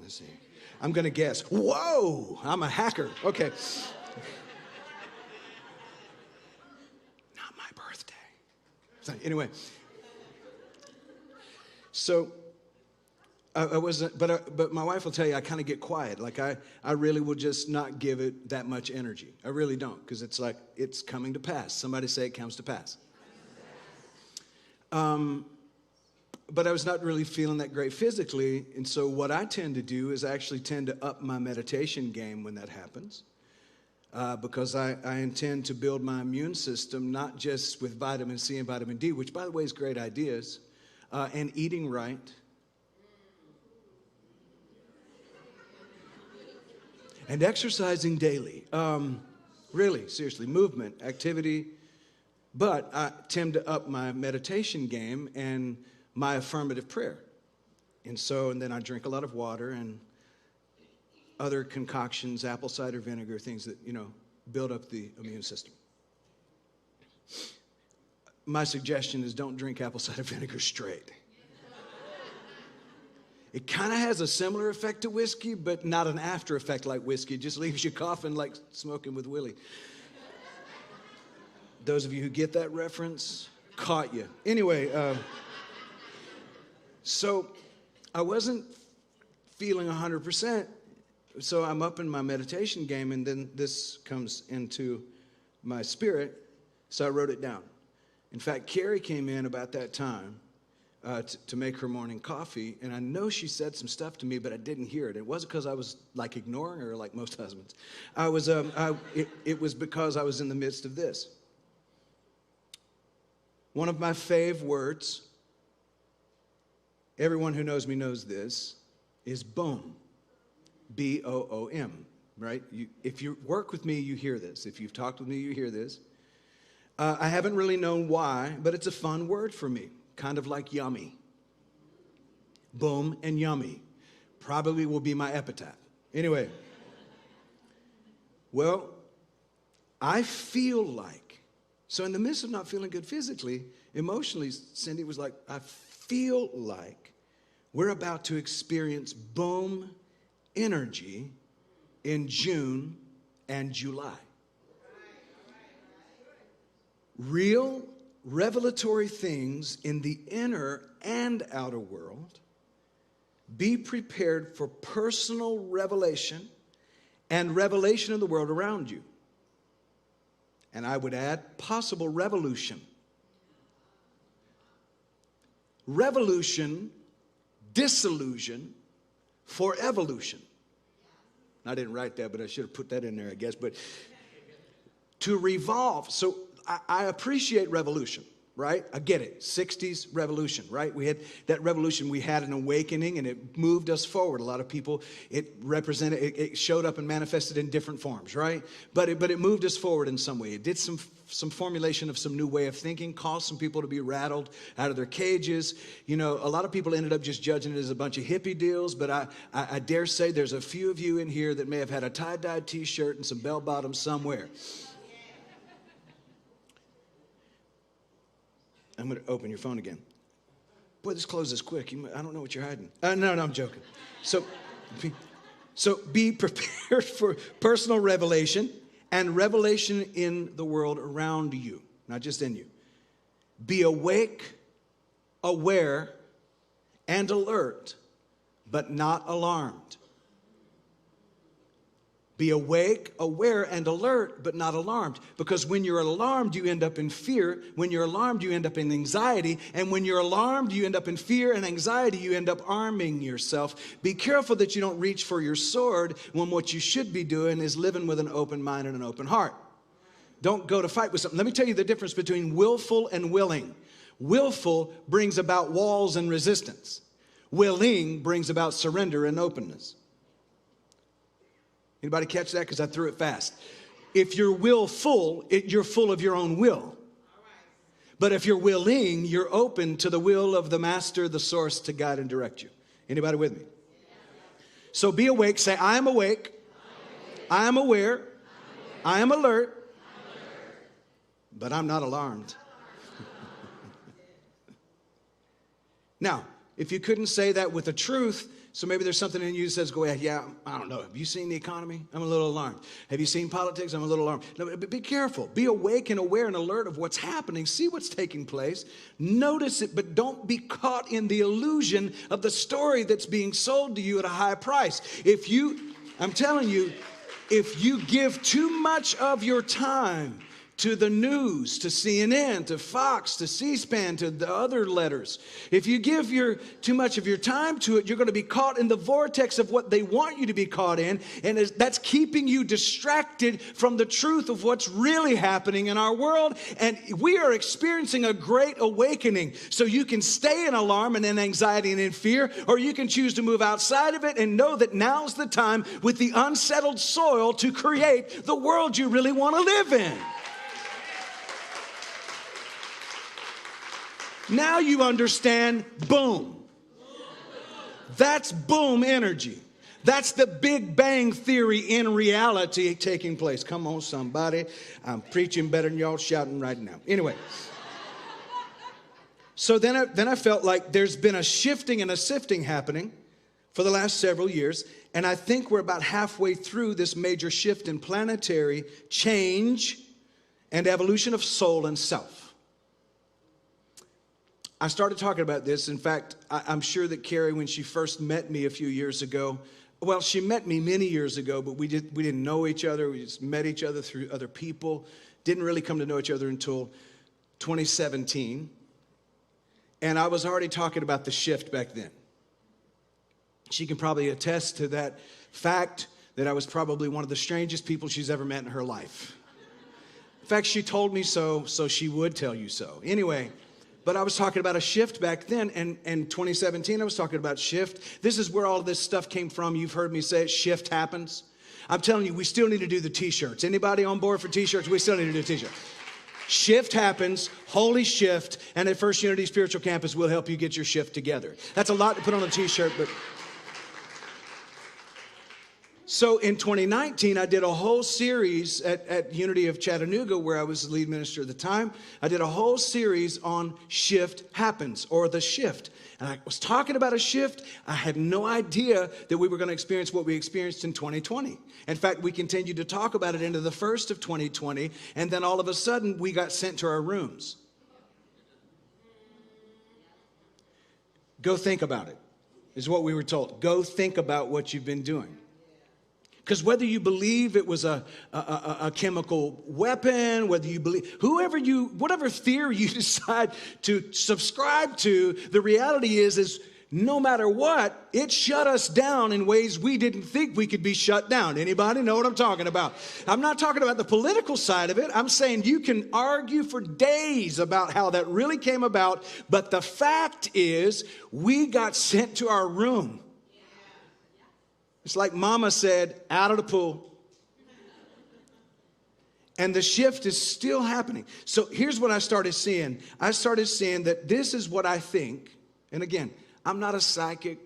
Let's see. I'm going to guess. Whoa, I'm a hacker. Okay. Not my birthday. So anyway. So I wasn't, but my wife will tell you I kind of get quiet. Like I really will just not give it that much energy. I really don't, because it's like it's coming to pass. Somebody say it comes to pass. But I was not really feeling that great physically, and so what I tend to do is actually tend to up my meditation game when that happens, because I intend to build my immune system, not just with vitamin C and vitamin D, which, by the way, is great ideas, and eating right. And exercising daily. Really, seriously, movement, activity. But I tend to up my meditation game and my affirmative prayer. And then I drink a lot of water and other concoctions, apple cider vinegar, things that, build up the immune system. My suggestion is don't drink apple cider vinegar straight. It kind of has a similar effect to whiskey, but not an after effect like whiskey. It just leaves you coughing like smoking with Willie. Those of you who get that reference, caught you. Anyway, so I wasn't feeling 100%, so I'm up in my meditation game, and then this comes into my spirit, so I wrote it down. In fact, Carrie came in about that time to make her morning coffee, and I know she said some stuff to me, but I didn't hear it. It wasn't because I was like ignoring her like most husbands. It was because I was in the midst of this. One of my fave words, everyone who knows me knows this, is boom. B-O-O-M, right? If you work with me, you hear this. If you've talked with me, you hear this. I haven't really known why, but it's a fun word for me, kind of like yummy. Boom and yummy. Probably will be my epitaph. Anyway, well, I feel like, so in the midst of not feeling good physically, emotionally, Cindy was like, I feel like we're about to experience boom energy in June and July. Real revelatory things in the inner and outer world. Be prepared for personal revelation and revelation in the world around you. And I would add possible revolution. Revolution, disillusion for evolution. I didn't write that, but I should have put that in there, I guess. But to revolve. So I appreciate revolution. right? I get it. 60s revolution, right? We had that revolution. We had an awakening, and it moved us forward. A lot of people, it represented, it showed up and manifested in different forms, right? But it moved us forward in some way. It did some formulation of some new way of thinking, caused some people to be rattled out of their cages. You know, a lot of people ended up just judging it as a bunch of hippie deals, but I dare say there's a few of you in here that may have had a tie-dye t-shirt and some bell-bottoms somewhere. I'm going to open your phone again. Boy, this closes quick. I don't know what you're hiding. No, I'm joking. So be prepared for personal revelation and revelation in the world around you, not just in you. Be awake, aware, and alert, but not alarmed. Be awake, aware, and alert, but not alarmed. Because when you're alarmed, you end up in fear. When you're alarmed, you end up in anxiety. And when you're alarmed, you end up in fear and anxiety. You end up arming yourself. Be careful that you don't reach for your sword when what you should be doing is living with an open mind and an open heart. Don't go to fight with something. Let me tell you the difference between willful and willing. Willful brings about walls and resistance. Willing brings about surrender and openness. Anybody catch that? Because I threw it fast. If you're willful, you're full of your own will. But if you're willing, you're open to the will of the master, the source, to guide and direct you. Anybody with me? So be awake. Say, I am awake. I am aware. I am alert. But I'm not alarmed. Now, if you couldn't say that with the truth, so maybe there's something in you that says, go ahead, yeah, I don't know. Have you seen the economy? I'm a little alarmed. Have you seen politics? I'm a little alarmed. No, but be careful. Be awake and aware and alert of what's happening. See what's taking place. Notice it, but don't be caught in the illusion of the story that's being sold to you at a high price. I'm telling you, if you give too much of your time to the news, to CNN, to Fox, to C-SPAN, to the other letters. If you give too much of your time to it, you're going to be caught in the vortex of what they want you to be caught in, and that's keeping you distracted from the truth of what's really happening in our world. And we are experiencing a great awakening. So you can stay in alarm and in anxiety and in fear, or you can choose to move outside of it and know that now's the time with the unsettled soil to create the world you really want to live in. Now you understand boom. That's boom energy. That's the Big Bang Theory in reality taking place. Come on, somebody. I'm preaching better than y'all shouting right now. Anyway. So then I felt like there's been a shifting and a sifting happening for the last several years. And I think we're about halfway through this major shift in planetary change and evolution of soul and self. I started talking about this. In fact, I'm sure that Carrie, when she first met me a few years ago, well, she met me many years ago, but we didn't know each other. We just met each other through other people. Didn't really come to know each other until 2017. And I was already talking about the shift back then. She can probably attest to that fact that I was probably one of the strangest people she's ever met in her life. In fact, she told me so she would tell you so. Anyway. But I was talking about a shift back then, and in 2017, I was talking about shift. This is where all of this stuff came from. You've heard me say it, shift happens. I'm telling you, we still need to do the t-shirts. Anybody on board for t-shirts? We still need to do t-shirts. Shift happens, holy shift, and at First Unity Spiritual Campus, we'll help you get your shift together. That's a lot to put on a t-shirt, but... So in 2019, I did a whole series at Unity of Chattanooga, where I was the lead minister at the time. I did a whole series on shift happens, or the shift. And I was talking about a shift. I had no idea that we were going to experience what we experienced in 2020. In fact, we continued to talk about it into the first of 2020, and then all of a sudden, we got sent to our rooms. Go think about it, is what we were told. Go think about what you've been doing. Because whether you believe it was a chemical weapon, whether you believe, whatever theory you decide to subscribe to, the reality is no matter what, it shut us down in ways we didn't think we could be shut down. Anybody know what I'm talking about? I'm not talking about the political side of it. I'm saying you can argue for days about how that really came about, but the fact is we got sent to our room. It's like Mama said, out of the pool. And the shift is still happening. So here's what I started seeing. I started seeing that this is what I think. And again, I'm not a psychic.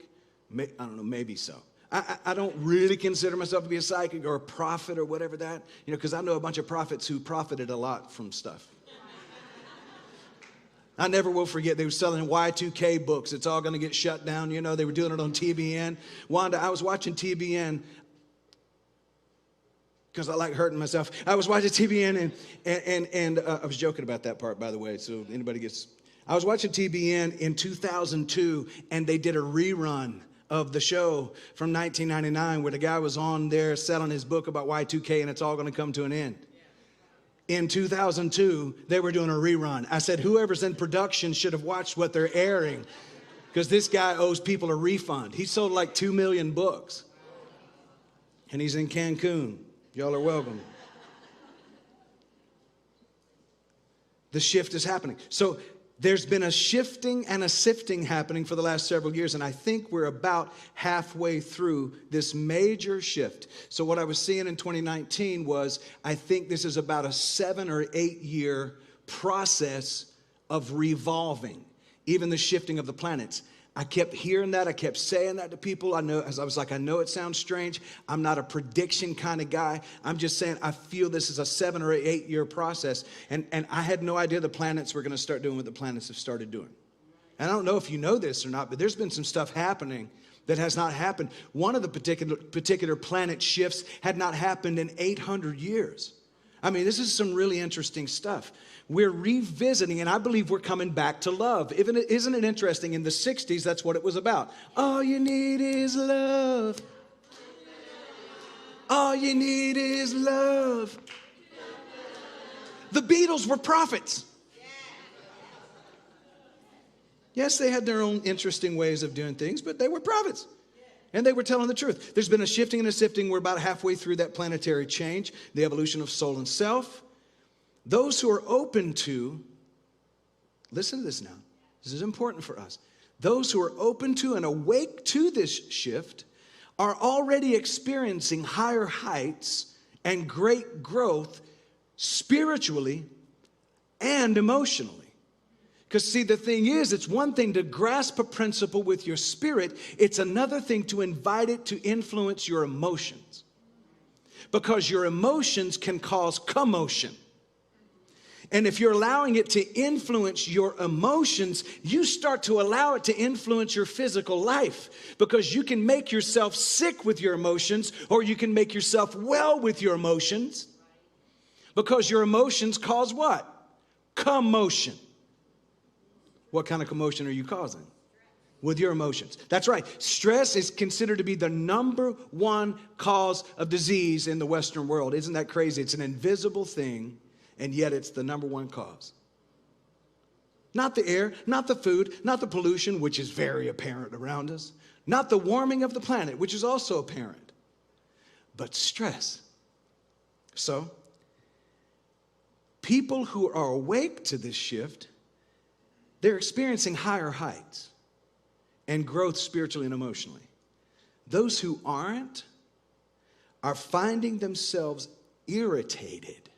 I don't know, maybe so. I don't really consider myself to be a psychic or a prophet or whatever that. Because I know a bunch of prophets who profited a lot from stuff. I never will forget, they were selling Y2K books. It's all going to get shut down. They were doing it on TBN. Wanda, I was watching TBN. Because I like hurting myself. I was watching TBN and I was joking about that part, by the way, so anybody gets... I was watching TBN in 2002, and they did a rerun of the show from 1999 where the guy was on there selling his book about Y2K, and it's all going to come to an end. In 2002, they were doing a rerun. I said, whoever's in production should have watched what they're airing, because this guy owes people a refund. He sold like 2 million books, and he's in Cancun. Y'all are welcome. The shift is happening. So there's been a shifting and a sifting happening for the last several years, and I think we're about halfway through this major shift. So what I was seeing in 2019 was, I think this is about a 7 or 8 year process of revolving, even the shifting of the planets. I kept hearing that. I kept saying that to people. I know it sounds strange. I'm not a prediction kind of guy. I'm just saying I feel this is a 7 or 8 year process. And I had no idea the planets were going to start doing what the planets have started doing. And I don't know if you know this or not, but there's been some stuff happening that has not happened. One of the particular planet shifts had not happened in 800 years. I mean, this is some really interesting stuff. We're revisiting, and I believe we're coming back to love. Isn't it interesting? In the 60s, that's what it was about. All you need is love. All you need is love. The Beatles were prophets. Yes, they had their own interesting ways of doing things, but they were prophets. And they were telling the truth. There's been a shifting and a sifting. We're about halfway through that planetary change, the evolution of soul and self. Those who are open to, listen to this now. This is important for us. Those who are open to and awake to this shift are already experiencing higher heights and great growth spiritually and emotionally. Because see, the thing is, it's one thing to grasp a principle with your spirit. It's another thing to invite it to influence your emotions. Because your emotions can cause commotion. And if you're allowing it to influence your emotions, you start to allow it to influence your physical life. Because you can make yourself sick with your emotions, or you can make yourself well with your emotions. Because your emotions cause what? Commotion. What kind of commotion are you causing? With your emotions. That's right. Stress is considered to be the #1 cause of disease in the Western world. Isn't that crazy? It's an invisible thing, and yet it's the #1 cause. Not the air, not the food, not the pollution, which is very apparent around us. Not the warming of the planet, which is also apparent. But stress. So, people who are awake to this shift, they're experiencing higher heights and growth spiritually and emotionally. Those who aren't are finding themselves irritated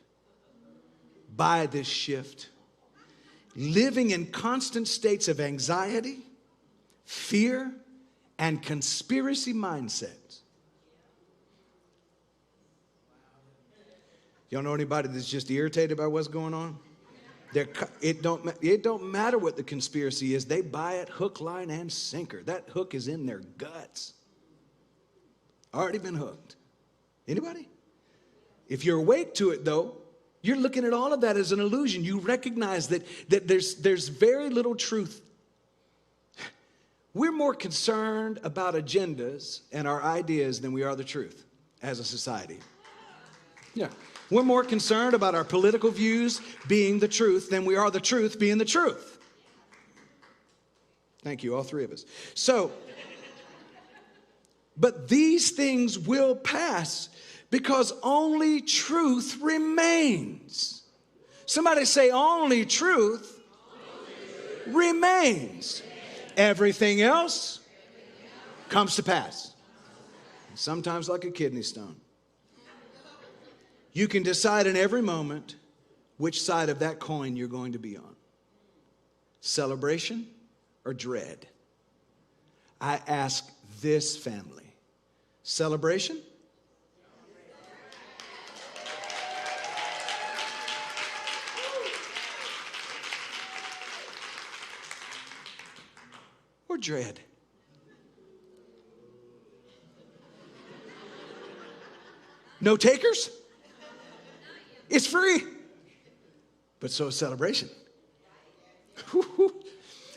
by this shift, living in constant states of anxiety, fear, and conspiracy mindsets. Y'all know anybody that's just irritated by what's going on? It don't matter what the conspiracy is. They buy it hook, line, and sinker. That hook is in their guts. Already been hooked. Anybody? If you're awake to it, though, you're looking at all of that as an illusion. You recognize that there's very little truth. We're more concerned about agendas and our ideas than we are the truth as a society. Yeah. We're more concerned about our political views being the truth than we are the truth being the truth. Thank you, all three of us. So, but these things will pass because only truth remains. Somebody say, only truth remains. Everything else comes to pass. Sometimes like a kidney stone. You can decide in every moment which side of that coin you're going to be on. Celebration or dread? I ask this family. Celebration? Or dread? No takers? It's free. But so is celebration.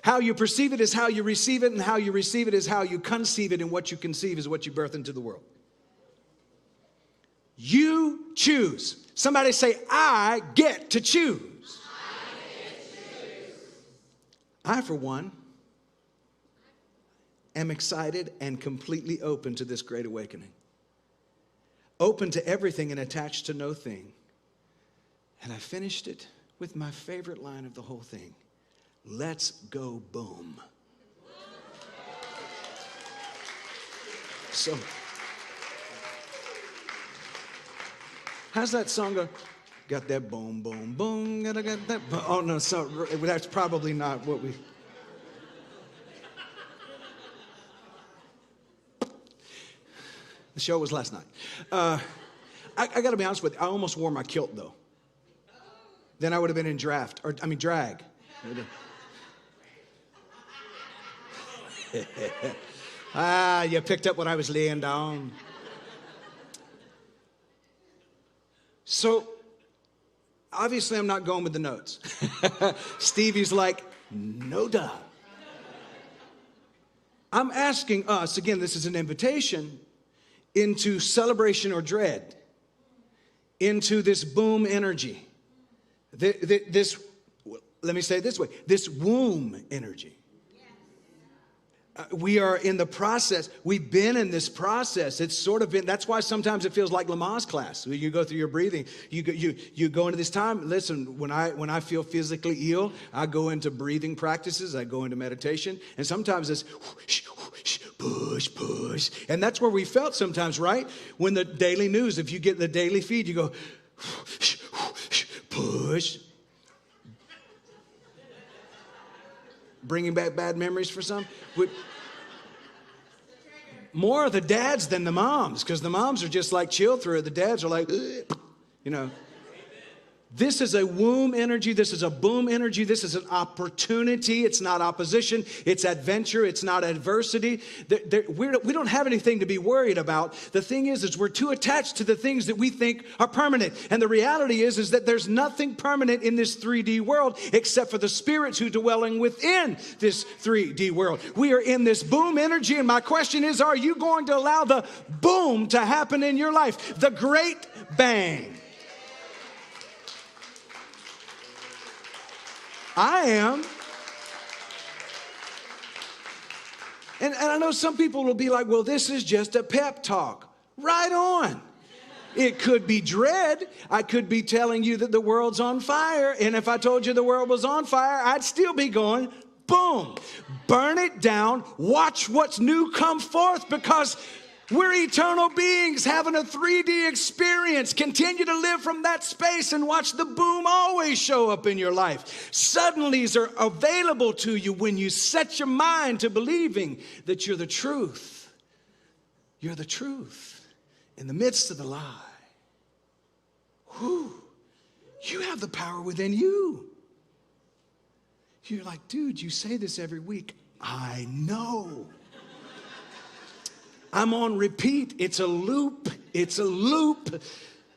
How you perceive it is how you receive it, and how you receive it is how you conceive it, and what you conceive is what you birth into the world. You choose. Somebody say, I get to choose. I, for one, am excited and completely open to this great awakening. Open to everything and attached to no thing. And I finished it with my favorite line of the whole thing. Let's go boom. So, how's that song go? Got that boom, boom, boom. Got that boom. Oh, no, so that's probably not what we... The show was last night. I got to be honest with you. I almost wore my kilt, though. Then I would have been in drag. You picked up what I was laying down. So, obviously, I'm not going with the notes. Stevie's like, no duh. I'm asking us, again, this is an invitation into celebration or dread, into this boom energy. This, let me say it this way, this womb energy. We are in the process. We've been in this process. It's sort of been, that's why sometimes it feels like Lamaze class. You go through your breathing. You go into this time. Listen, when I feel physically ill, I go into breathing practices. I go into meditation. And sometimes it's whoosh, whoosh, push, push. And that's where we felt sometimes, right? When the daily news, if you get the daily feed, you go whoosh, whoosh, push. Bringing back bad memories for some. More of the dads than the moms, because the moms are just like chill through it. The dads are like, you know. This is a womb energy. This is a boom energy. This is an opportunity. It's not opposition. It's adventure. It's not adversity. We don't have anything to be worried about. The thing is we're too attached to the things that we think are permanent. And the reality is that there's nothing permanent in this 3D world except for the spirits who dwelling within this 3D world. We are in this boom energy. And my question is, are you going to allow the boom to happen in your life? The great bang. I am. And I know some people will be like, well, this is just a pep talk. Right on. It could be dread. I could be telling you that the world's on fire. And if I told you the world was on fire, I'd still be going, boom. Burn it down. Watch what's new come forth, because we're eternal beings having a 3D experience. Continue to live from that space and watch the boom always show up in your life. Suddenlies are available to you when you set your mind to believing that you're the truth. You're the truth in the midst of the lie. Whew. You have the power within you. You're like, dude, you say this every week. I know. I'm on repeat. It's a loop. It's a loop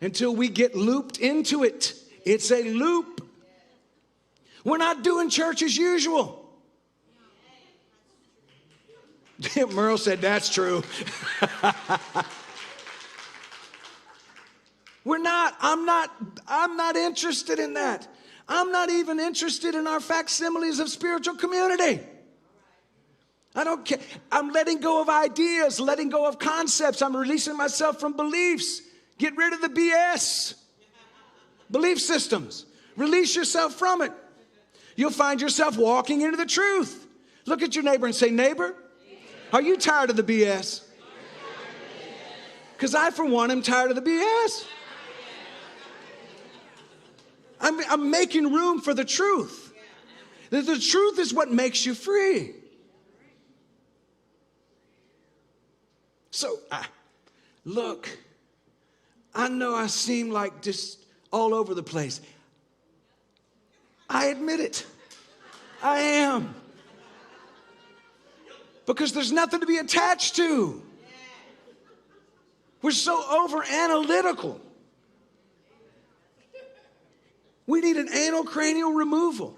until we get looped into it. It's a loop. We're not doing church as usual. Merle said, that's true. We're not. I'm not interested in that. I'm not even interested in our facsimiles of spiritual community. I don't care. I'm letting go of ideas, letting go of concepts. I'm releasing myself from beliefs. Get rid of the BS. Belief systems. Release yourself from it. You'll find yourself walking into the truth. Look at your neighbor and say, neighbor, are you tired of the BS? Because I, for one, am tired of the BS. I'm making room for the truth. The truth is what makes you free. So, look, I know I seem like just all over the place. I admit it. I am. Because there's nothing to be attached to. We're so over analytical. We need an anal cranial removal.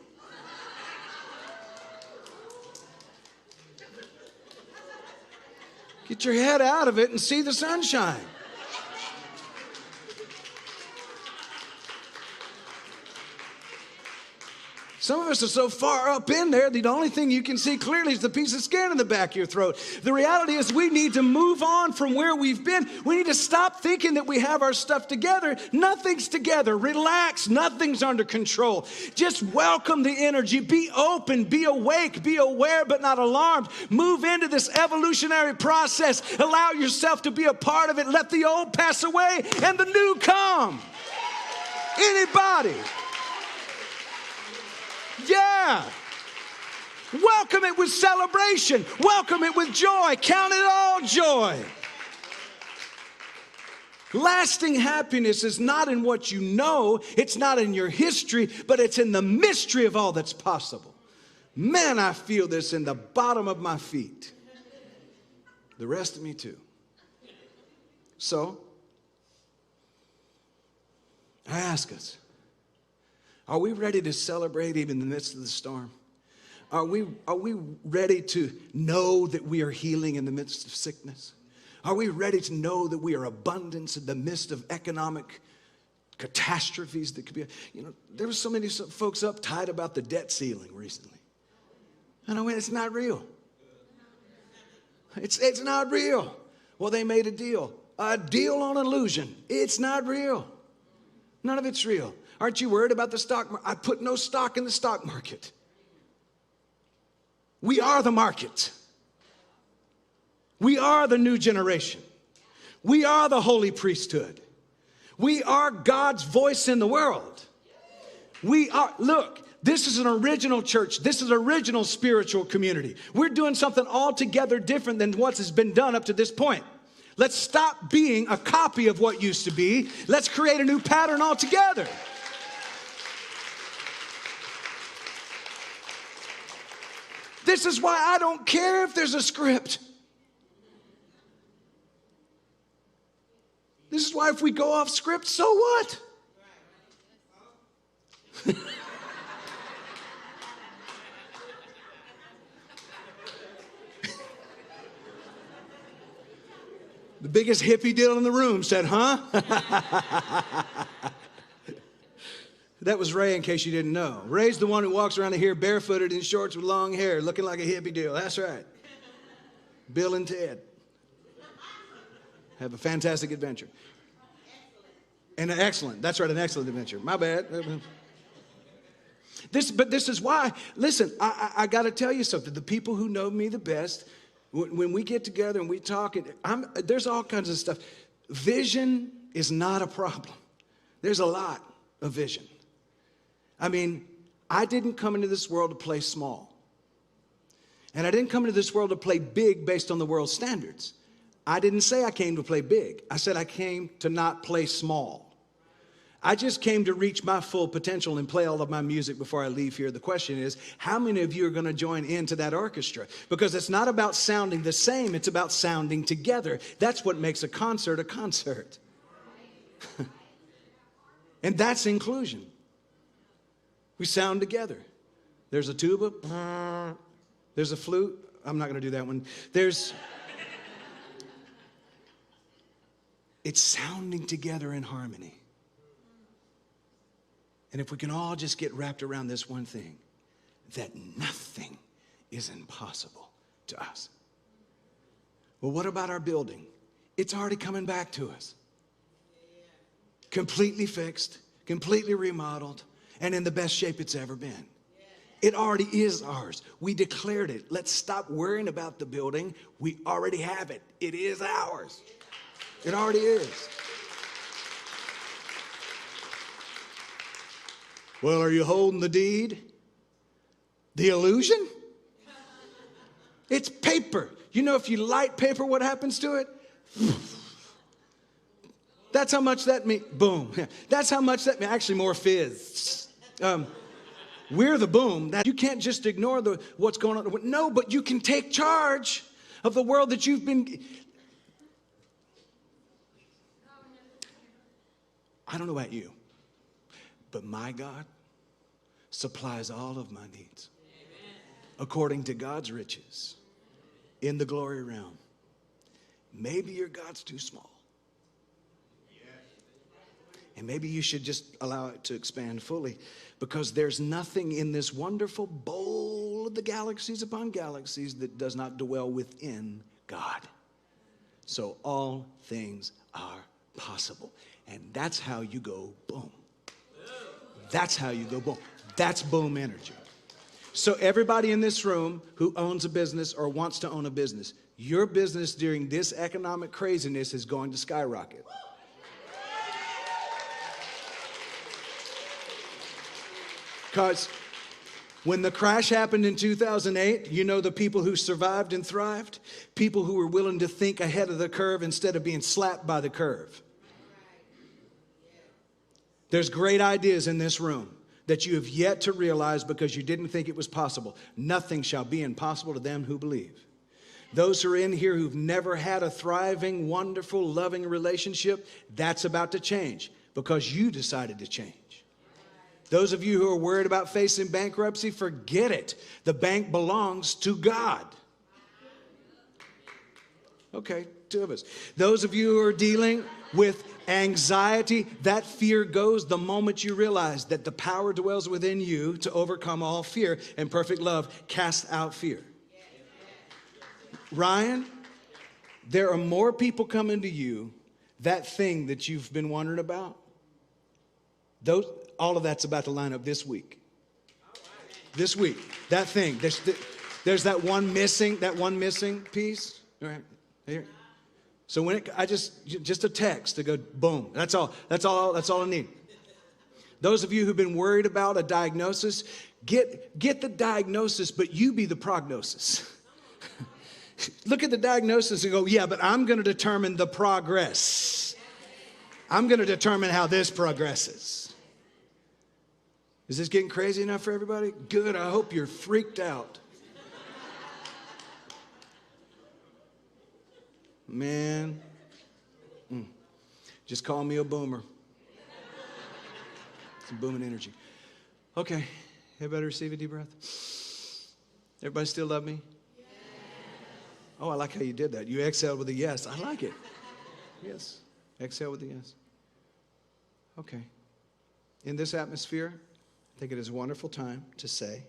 Get your head out of it and see the sunshine. Some of us are so far up in there, the only thing you can see clearly is the piece of skin in the back of your throat. The reality is we need to move on from where we've been. We need to stop thinking that we have our stuff together. Nothing's together. Relax. Nothing's under control. Just welcome the energy. Be open. Be awake. Be aware but not alarmed. Move into this evolutionary process. Allow yourself to be a part of it. Let the old pass away and the new come. Anybody? Yeah. Welcome it with celebration. Welcome it with joy. Count it all joy. Lasting happiness is not in what you know. It's not in your history, but it's in the mystery of all that's possible. Man, I feel this in the bottom of my feet. The rest of me too. So, I ask us, are we ready to celebrate even in the midst of the storm? Are we ready to know that we are healing in the midst of sickness? Are we ready to know that we are abundance in the midst of economic catastrophes that could be? You know, there were so many folks uptight about the debt ceiling recently. And I went, it's not real. It's not real. Well, they made a deal. A deal on illusion. It's not real. None of it's real. Aren't you worried about the stock market? I put no stock in the stock market. We are the market. We are the new generation. We are the holy priesthood. We are God's voice in the world. We are, look, this is an original church. This is an original spiritual community. We're doing something altogether different than what has been done up to this point. Let's stop being a copy of what used to be. Let's create a new pattern altogether. This is why I don't care if there's a script. This is why if we go off script, so what? The biggest hippie deal in the room said, huh? That was Ray, in case you didn't know. Ray's the one who walks around here barefooted in shorts with long hair, looking like a hippie deal. That's right. Bill and Ted have a fantastic adventure. And an excellent, that's right, an excellent adventure. My bad. But this is why, listen, I got to tell you something. The people who know me the best, when we get together and we talk, there's all kinds of stuff. Vision is not a problem. There's a lot of vision. I mean, I didn't come into this world to play small. And I didn't come into this world to play big based on the world's standards. I didn't say I came to play big. I said I came to not play small. I just came to reach my full potential and play all of my music before I leave here. The question is, how many of you are going to join into that orchestra? Because it's not about sounding the same, it's about sounding together. That's what makes a concert a concert. And that's inclusion. We sound together. There's a tuba. There's a flute. I'm not going to do that one. It's sounding together in harmony. And if we can all just get wrapped around this one thing, that nothing is impossible to us. Well, what about our building? It's already coming back to us. Completely fixed, completely remodeled, and in the best shape it's ever been. It already is ours. We declared it. Let's stop worrying about the building. We already have it. It is ours. It already is. Well, are you holding the deed? The illusion? It's paper. You know, if you light paper, what happens to it? That's how much that means. Boom. That's how much that means. Actually, more fizz. We're the boom. That you can't just ignore what's going on. No, but you can take charge of the world that you've been. I don't know about you, but my God supplies all of my needs according to God's riches in the glory realm. Maybe your God's too small. And maybe you should just allow it to expand fully, because there's nothing in this wonderful bowl of the galaxies upon galaxies that does not dwell within God. So all things are possible. And that's how you go boom. That's how you go boom. That's boom energy. So everybody in this room who owns a business or wants to own a business, your business during this economic craziness is going to skyrocket. Because when the crash happened in 2008, you know the people who survived and thrived? People who were willing to think ahead of the curve instead of being slapped by the curve. There's great ideas in this room that you have yet to realize because you didn't think it was possible. Nothing shall be impossible to them who believe. Those who are in here who've never had a thriving, wonderful, loving relationship, that's about to change because you decided to change. Those of you who are worried about facing bankruptcy, forget it. The bank belongs to God. Okay, 2 of us. Those of you who are dealing with anxiety, that fear goes the moment you realize that the power dwells within you to overcome all fear, and perfect love casts out fear. Ryan, there are more people coming to you, that thing that you've been wondering about, all of that's about to line up this week. This week, that thing. There's that one missing piece. All right, here. So when just a text to go boom. That's all I need. Those of you who've been worried about a diagnosis, get the diagnosis, but you be the prognosis. Look at the diagnosis and go, yeah, but I'm going to determine the progress. I'm going to determine how this progresses. Is this getting crazy enough for everybody? Good. I hope you're freaked out. Man. Just call me a boomer. Some booming energy. Okay. Everybody receive a deep breath? Everybody still love me? Yes. Oh, I like how you did that. You exhaled with a yes. I like it. Yes. Exhale with a yes. Okay. In this atmosphere, I think it is a wonderful time to say,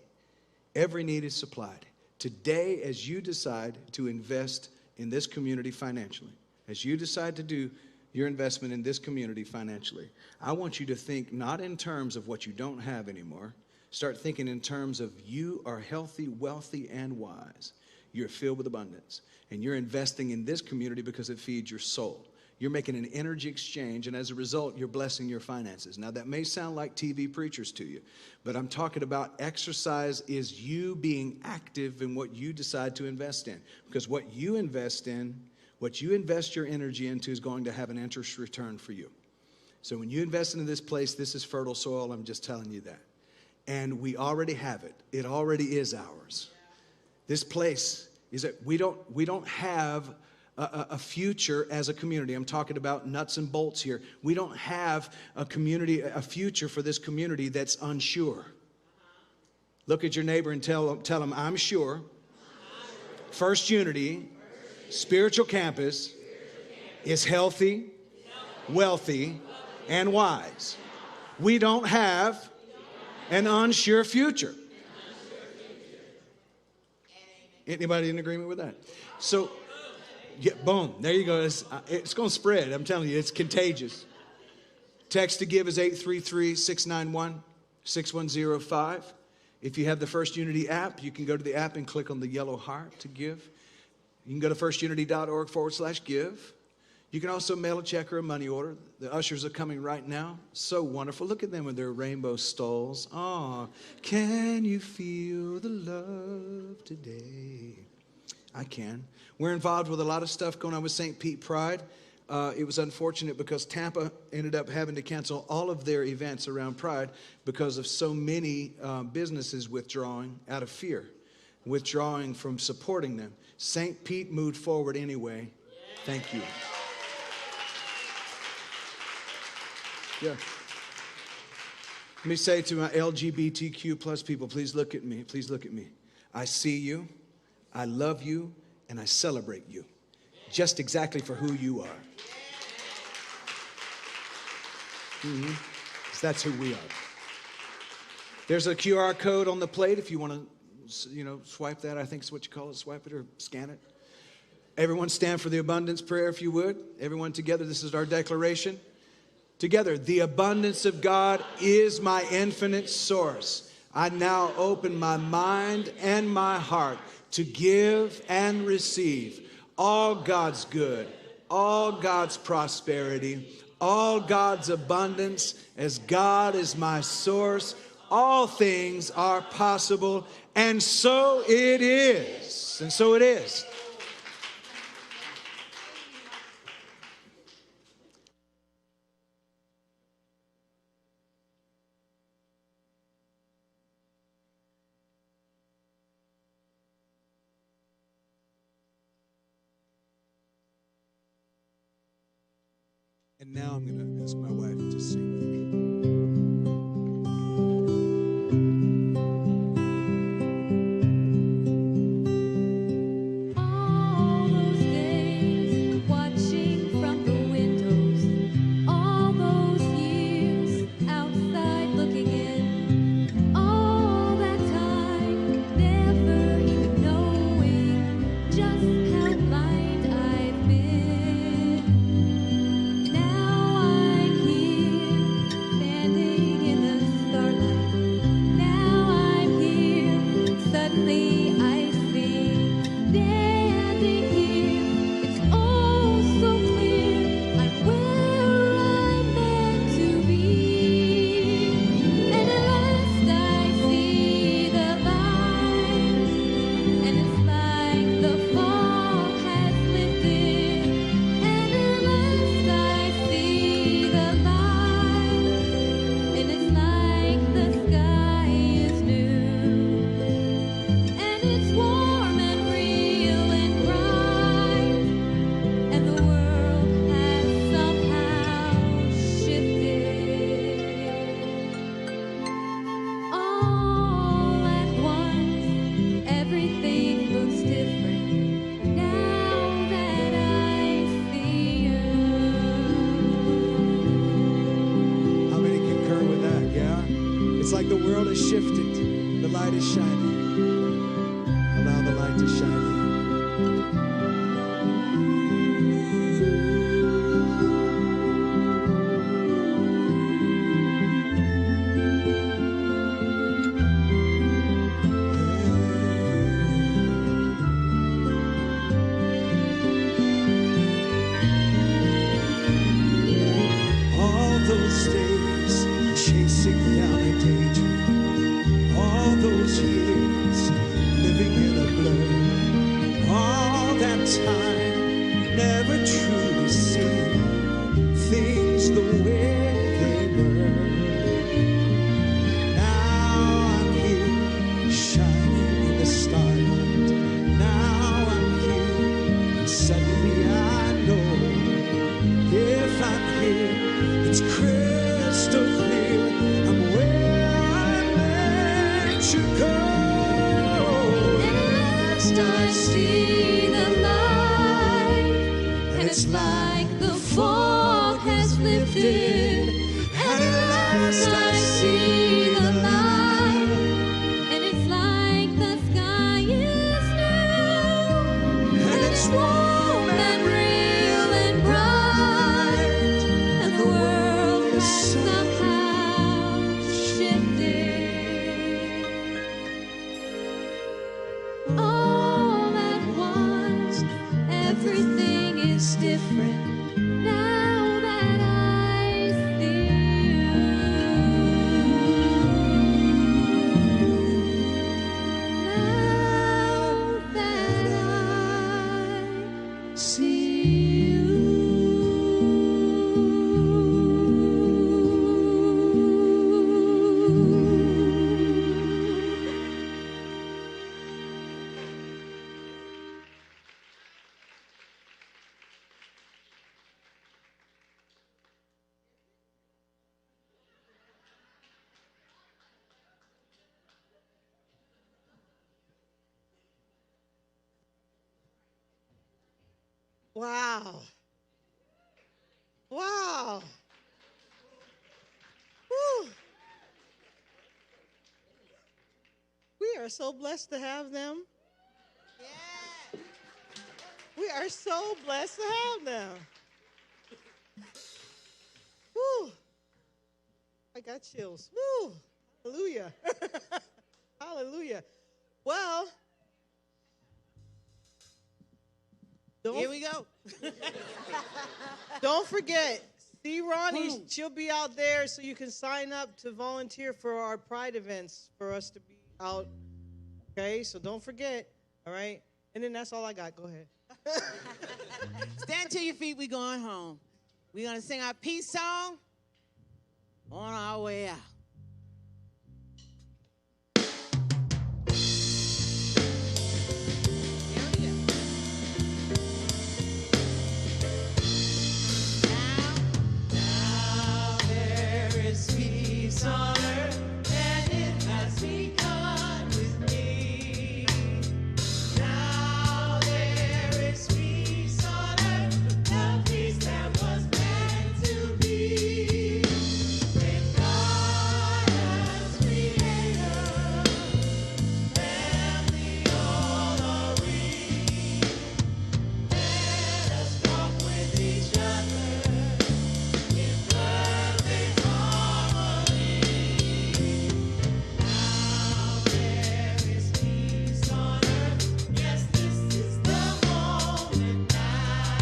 every need is supplied. Today, as you decide to invest in this community financially, as you decide to do your investment in this community financially, I want you to think not in terms of what you don't have anymore. Start thinking in terms of you are healthy, wealthy, and wise. You're filled with abundance. And you're investing in this community because it feeds your soul. You're making an energy exchange, and as a result, you're blessing your finances. Now, that may sound like TV preachers to you, but I'm talking about exercise is you being active in what you decide to invest in. Because what you invest your energy into is going to have an interest return for you. So when you invest into this place, this is fertile soil. I'm just telling you that. And we already have it. It already is ours. This place is that we don't have a future as a community. I'm talking about nuts and bolts here. We don't have a future for this community that's unsure. Look at your neighbor and tell them, I'm sure. First Unity Spiritual Campus is healthy, wealthy, and wise. We don't have an unsure future. Anybody in agreement with that? So, yeah, boom, there you go. It's going to spread. I'm telling you, it's contagious. Text to give is 833-691-6105. If you have the First Unity app, you can go to the app and click on the yellow heart to give. You can go to firstunity.org/give. You can also mail a check or a money order. The ushers are coming right now. So wonderful. Look at them with their rainbow stoles. Oh, can you feel the love today? I can. We're involved with a lot of stuff going on with St. Pete Pride. It was unfortunate because Tampa ended up having to cancel all of their events around Pride because of so many businesses withdrawing out of fear, withdrawing from supporting them. St. Pete moved forward anyway. Thank you. Yeah. Let me say to my LGBTQ plus people, please look at me. Please look at me. I see you, I love you, and I celebrate you. Just exactly for who you are. Mm-hmm. 'Cause that's who we are. There's a QR code on the plate if you want to, swipe that. I think is what you call it. Swipe it or scan it. Everyone stand for the abundance prayer if you would. Everyone together, this is our declaration. Together, the abundance of God is my infinite source. I now open my mind and my heart to give and receive all God's good, all God's prosperity, all God's abundance. As God is my source, all things are possible, and so it is. And so it is. And now I'm going to ask my wife to sing with me. All those days watching from the windows, all those years outside looking in, all that time never even knowing just how blind I've been. Now I'm here, standing in the starlight. Now I'm here, suddenly I see. Standing here, it's all so clear. I'm where I'm meant to be. And at last I see the light, and it's like the fog has lifted. And at last I see the light, and it's like the sky is new. And it's warm and real and bright, and the world has somehow shifted. All at once, everything looks different now that I see you. How many concur with that? Yeah? It's like the world has shifted. The light is shining. Allow the light to shine in. All those days chasing down a daydream, all those years living in a blur, all that time never truly seeing things the way they were. Now I'm here, shining in the starlight. Now I'm here, and suddenly I know if I'm here, it's crystal clear. I'm where I'm meant to go. And at last I see the light, and it's like the fog has lifted. And at last I see the light, and it's like the sky is new. Wow. Wow. Whew. We are so blessed to have them. Yeah. We are so blessed to have them. Woo. I got chills. Woo. Hallelujah. Hallelujah. Well, Here we go. don't forget, see Ronnie. She'll be out there so you can sign up to volunteer for our Pride events for us to be out. Okay, so don't forget. All right, and then that's all I got. Go ahead. Stand to your feet. We're going home. We're going to sing our peace song on our way out. Peace on earth, and it has begun with me. Now there is peace on earth, the peace that was meant to be. With God as creator, family all are we. Let us walk with each other in perfect harmony. Now there is peace on earth. Yes, this is the moment now.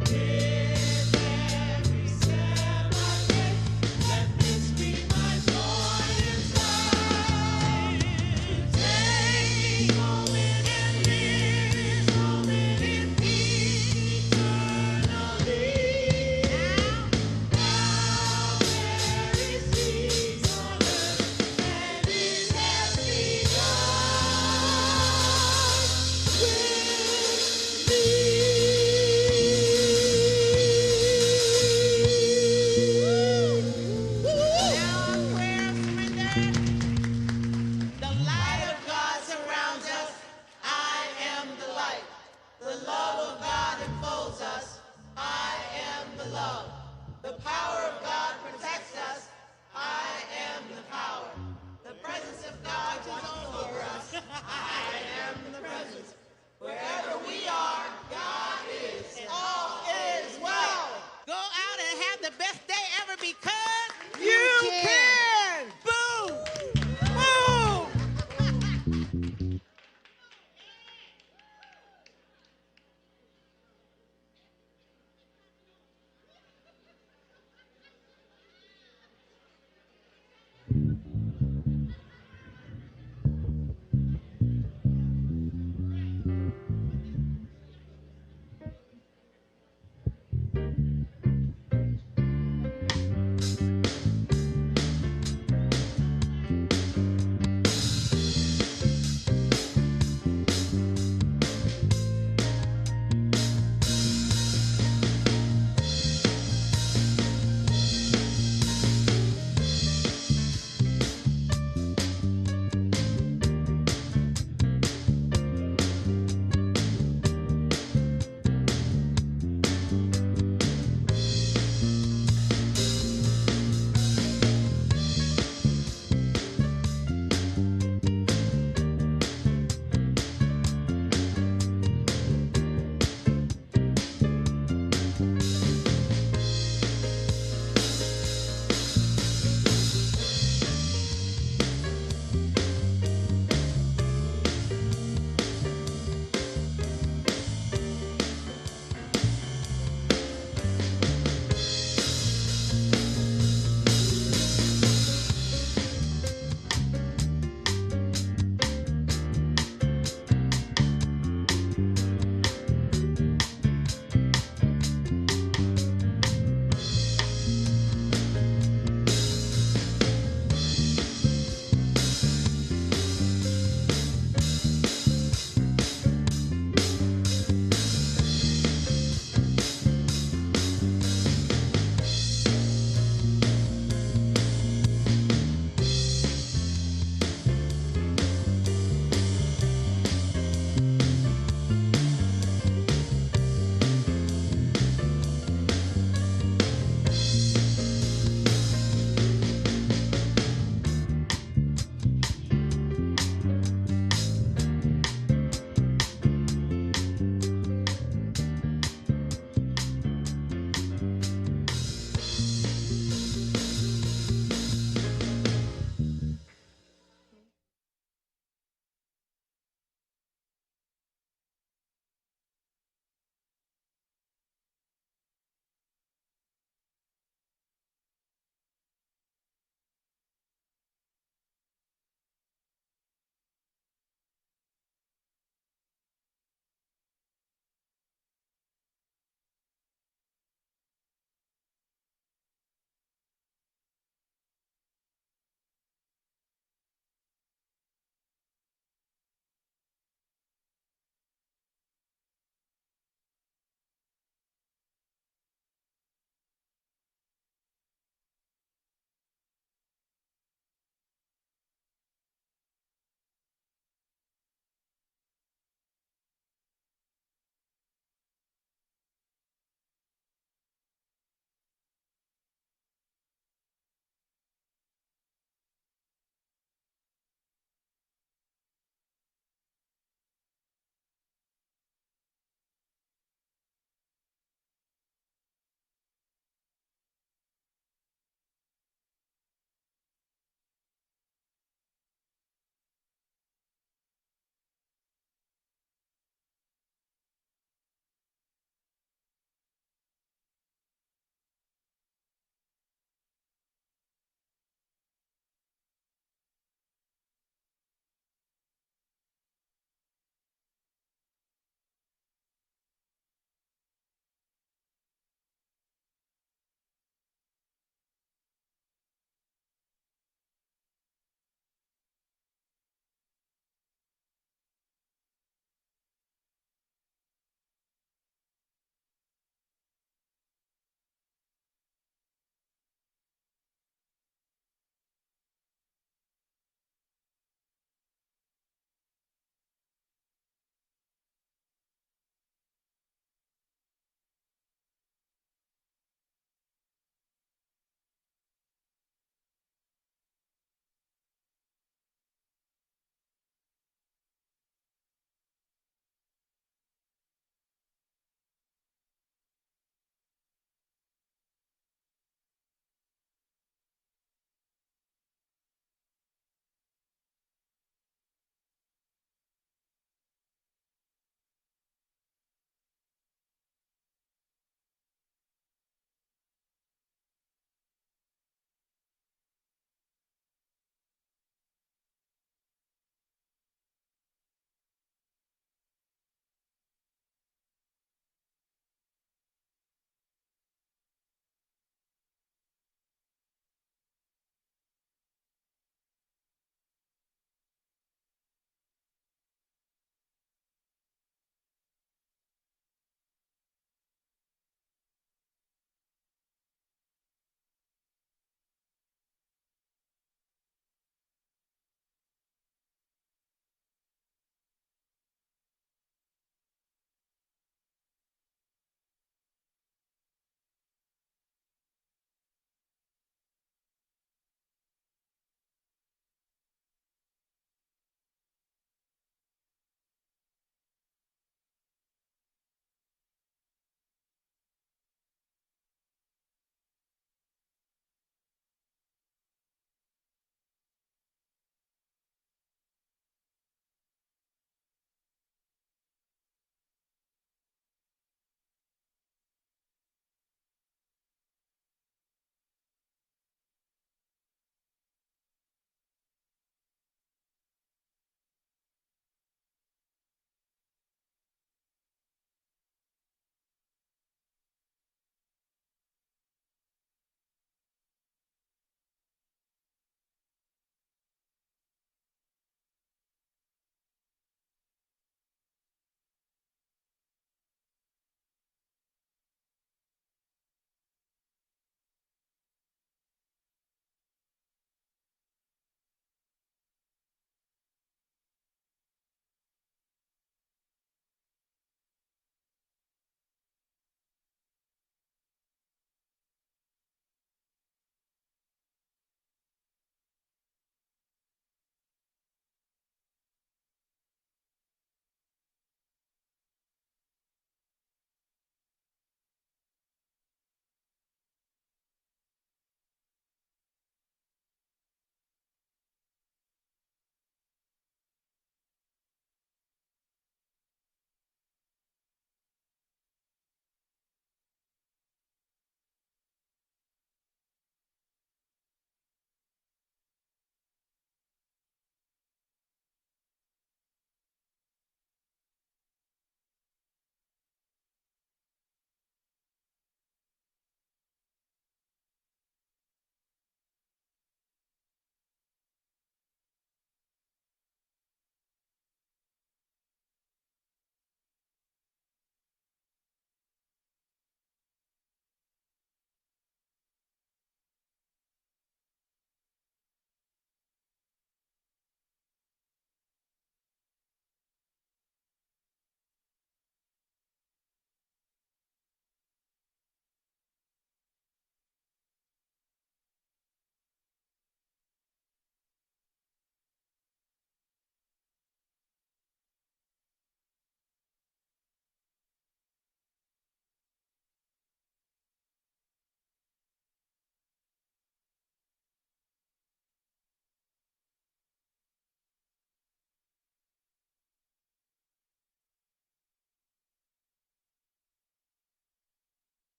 With every step I take, let this be my joy inside. Take me moment and live this moment in peace eternally. Now there is peace on earth, and it has Now our prayer surrender. The light of God surrounds us. I am the light. The love of God enfolds us. I am the love. The power of God protects us. I am the power. The presence of God is over us. I am the presence. Wherever we are, God is. All is well. Go out and have the best day ever because